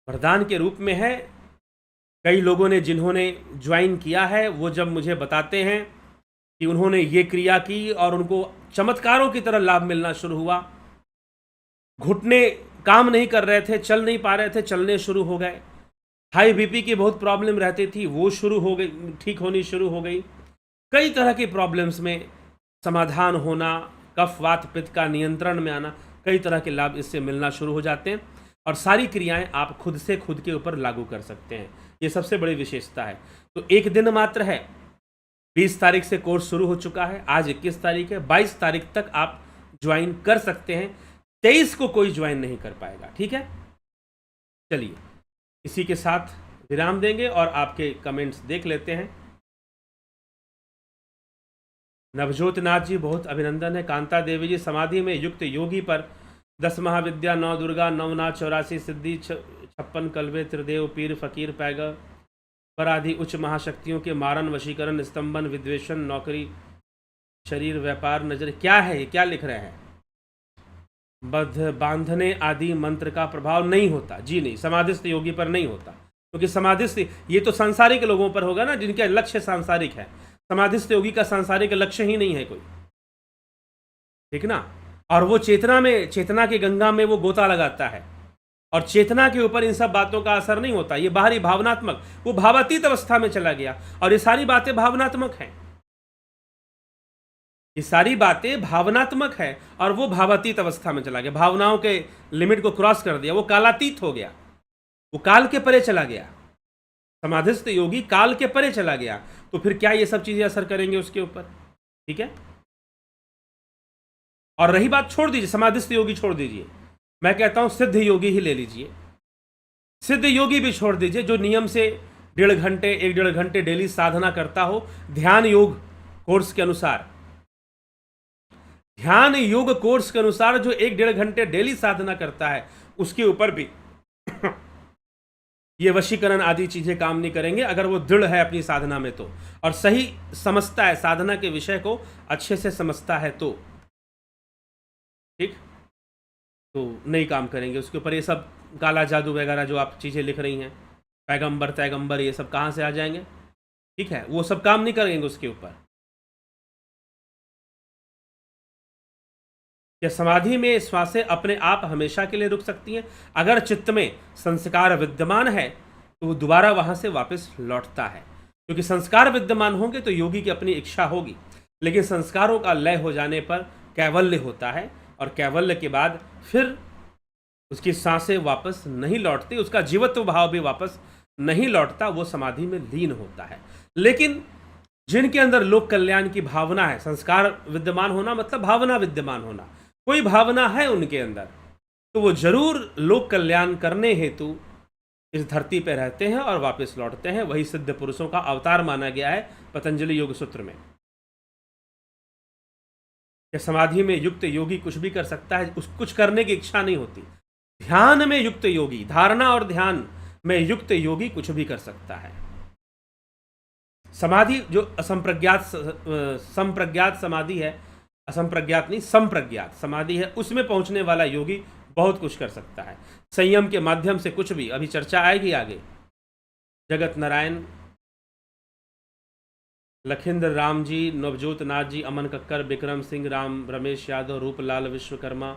Speaker 1: वरदान के रूप में है। कई लोगों ने जिन्होंने ज्वाइन किया है वो जब मुझे बताते हैं कि उन्होंने ये क्रिया की और उनको चमत्कारों की तरह लाभ मिलना शुरू हुआ, घुटने काम नहीं कर रहे थे, चल नहीं पा रहे थे, चलने शुरू हो गए, हाई बीपी की बहुत प्रॉब्लम रहती थी, वो शुरू हो गई, ठीक होनी शुरू हो गई, कई तरह की प्रॉब्लम्स में समाधान होना, कफ वात पित्त का नियंत्रण में आना, कई तरह के लाभ इससे मिलना शुरू हो जाते हैं, और सारी क्रियाएं आप खुद से खुद के ऊपर लागू कर सकते हैं। ये सबसे बड़ी विशेषता है। तो एक दिन मात्र है, 20 तारीख से कोर्स शुरू हो चुका है, आज 21 तारीख है, 22 तारीख तक आप ज्वाइन कर सकते हैं, 23 को कोई ज्वाइन नहीं कर पाएगा, ठीक है। चलिए, इसी के साथ विराम देंगे और आपके कमेंट्स देख लेते हैं। नवजोत नाथ जी, बहुत अभिनंदन है। कांता देवी जी, समाधि में युक्त योगी पर 10 महाविद्या, 9 दुर्गा, 9 नाथ, 84 सिद्धि, 56 कलवे, त्रिदेव, पीर, फकीर, पैगर पर आदि उच्च महाशक्तियों के मारन, वशीकरण, स्तंभन, विद्वेषण, नौकरी, शरीर, व्यापार, नजर, क्या है ये, क्या लिख रहे हैं? बद्ध बांधने आदि मंत्र का प्रभाव नहीं होता। जी नहीं, समाधिस्थ योगी पर नहीं होता, क्योंकि समाधिस्थ ये तो सांसारिक लोगों पर होगा ना, जिनके लक्ष्य सांसारिक है। समाधिस्थ योगी का सांसारिक लक्ष्य ही नहीं है कोई, ठीक ना। और वो चेतना में, चेतना की गंगा में वो गोता लगाता है, और चेतना के ऊपर इन सब बातों का असर नहीं होता। ये बाहरी भावनात्मक, वो भावातीत अवस्था में चला गया, और ये सारी बातें भावनात्मक हैं, ये सारी बातें भावनात्मक है, और वो भावातीत अवस्था में चला गया, भावनाओं के लिमिट को क्रॉस कर दिया, वो कालातीत हो गया, वो काल के परे चला गया। समाधिस्थ योगी काल के परे चला गया, तो फिर क्या ये सब चीजें असर करेंगे उसके ऊपर, ठीक है। और रही बात, छोड़ दीजिए समाधिस्थ योगी, छोड़ दीजिए, मैं कहता हूं सिद्ध योगी ही ले लीजिए। सिद्ध योगी भी छोड़ दीजिए, जो नियम से 1.5 घंटे डेली साधना करता हो ध्यान योग कोर्स के अनुसार, ध्यान योग कोर्स के अनुसार जो 1-1.5 घंटे डेली साधना करता है, उसके ऊपर भी ये वशीकरण आदि चीजें काम नहीं करेंगे, अगर वो दृढ़ है अपनी साधना में तो, और सही समझता है साधना के विषय को, अच्छे से समझता है तो ठीक, तो नहीं काम करेंगे उसके ऊपर। ये सब काला जादू वगैरह जो आप चीजें लिख रही हैं, पैगंबर तैगंबर, ये सब कहां से आ जाएंगे? ठीक है, वो सब काम नहीं करेंगे उसके ऊपर। क्या समाधि में श्वासें अपने आप हमेशा के लिए रुक सकती हैं? अगर चित्त में संस्कार विद्यमान है तो वो दोबारा वहां से वापस लौटता है, क्योंकि संस्कार विद्यमान होंगे तो योगी की अपनी इच्छा होगी, लेकिन संस्कारों का लय हो जाने पर कैवल्य होता है, और कैवल्य के बाद फिर उसकी सांसें वापस नहीं लौटती, उसका जीवत्व भाव भी वापस नहीं लौटता, वो समाधि में लीन होता है। लेकिन जिनके अंदर लोक कल्याण की भावना है, संस्कार विद्यमान होना मतलब भावना विद्यमान होना, कोई भावना है उनके अंदर, तो वो जरूर लोक कल्याण करने हेतु इस धरती पर रहते हैं और वापस लौटते हैं। वही सिद्ध पुरुषों का अवतार माना गया है पतंजलि योग सूत्र में। कि समाधि में युक्त योगी कुछ भी कर सकता है, कुछ करने की इच्छा नहीं होती। ध्यान में युक्त योगी, धारणा और ध्यान में युक्त योगी कुछ भी कर सकता है। समाधि जो संप्रज्ञात समाधि है, असंप्रज्ञात नहीं, संप्रज्ञात समाधि है, उसमें पहुंचने वाला योगी बहुत कुछ कर सकता है संयम के माध्यम से। कुछ भी, अभी चर्चा आएगी आगे। जगत नारायण, लखिंद्र राम जी, नवजोत नाथ जी, अमन कक्कर, विक्रम सिंह, राम रमेश यादव, रूपलाल विश्वकर्मा,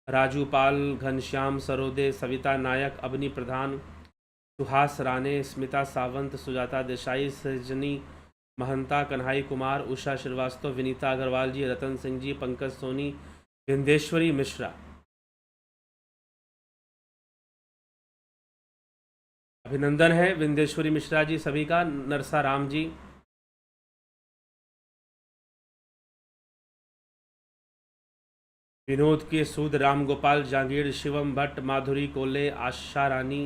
Speaker 1: राजू पाल, घनश्याम सरोदे, सविता नायक, अवनी प्रधान, सुहास राणे, स्मिता सावंत, सुजाता देसाई, सृजनी महंता, कन्हाई कुमार, उषा श्रीवास्तव, विनीता अग्रवाल जी, रतन सिंह जी, पंकज सोनी, विंदेश्वरी मिश्रा, अभिनंदन है विंदेश्वरी मिश्रा जी सभी का, नरसा राम जी, विनोद के सूद, राम गोपाल जांगीर, शिवम भट्ट, माधुरी कोले, आशा रानी,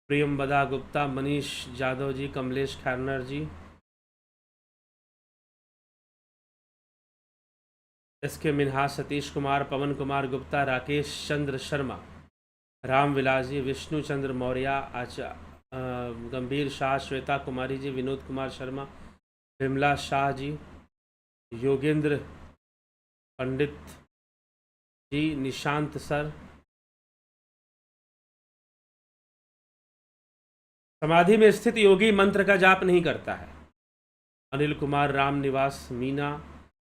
Speaker 1: प्रियमवदा गुप्ता, मनीष जादव जी, कमलेश खैरनर जी, एसके मिन्हा, सतीश कुमार, पवन कुमार गुप्ता, राकेश चंद्र शर्मा, राम विलास जी, विष्णु चंद्र मौर्य, गंभीर शाह, श्वेता कुमारी जी, विनोद कुमार शर्मा, विमला शाह जी, योगेंद्र पंडित जी, निशांत सर। समाधि में स्थित योगी मंत्र का जाप नहीं करता है। अनिल कुमार, राम निवास, मीना,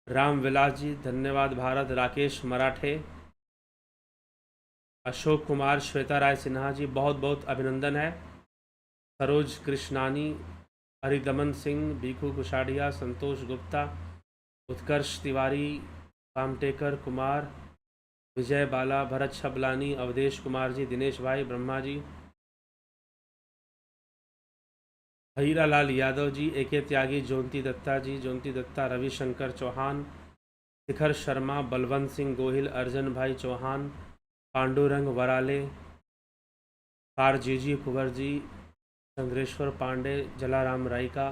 Speaker 1: राम विलास जी, धन्यवाद भारत, राकेश मराठे, अशोक कुमार, श्वेता राय सिन्हा जी, बहुत बहुत अभिनंदन है। सरोज कृष्णानी, हरिदमन सिंह, बीकू कुशाड़िया, संतोष गुप्ता, उत्कर्ष तिवारी, कामटेकर कुमार, विजय बाला, भरत छबलानी, अवधेश कुमार जी, दिनेश भाई, ब्रह्मा जी, हीरा लाल यादव जी, एके त्यागी, ज्योति दत्ता जी, ज्योति दत्ता, रविशंकर चौहान, शिखर शर्मा, बलवंत सिंह गोहिल, अर्जन भाई चौहान, पांडुरंग वराले, जी कुंवर जी, चंद्रेश्वर पांडे, जलाराम रायका,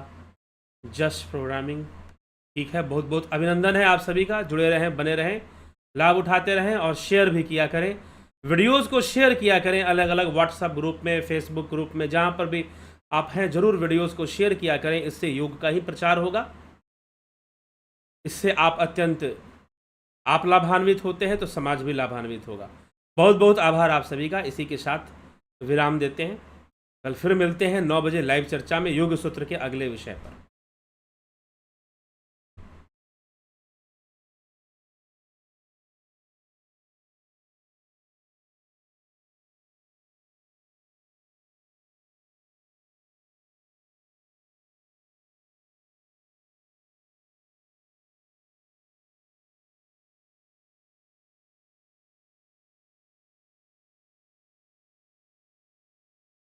Speaker 1: जस्ट प्रोग्रामिंग। ठीक है, बहुत बहुत अभिनंदन है आप सभी का। जुड़े रहें, बने रहें, लाभ उठाते रहें और शेयर भी किया करें। वीडियोस को शेयर किया करें अलग अलग व्हाट्सएप ग्रुप में, फेसबुक ग्रुप में, जहाँ पर भी आप हैं जरूर वीडियोस को शेयर किया करें। इससे योग का ही प्रचार होगा, इससे आप लाभान्वित होते हैं तो समाज भी लाभान्वित होगा। बहुत बहुत आभार आप सभी का। इसी के साथ विराम देते हैं। कल फिर मिलते हैं 9 बजे लाइव चर्चा में योग सूत्र के अगले विषय पर।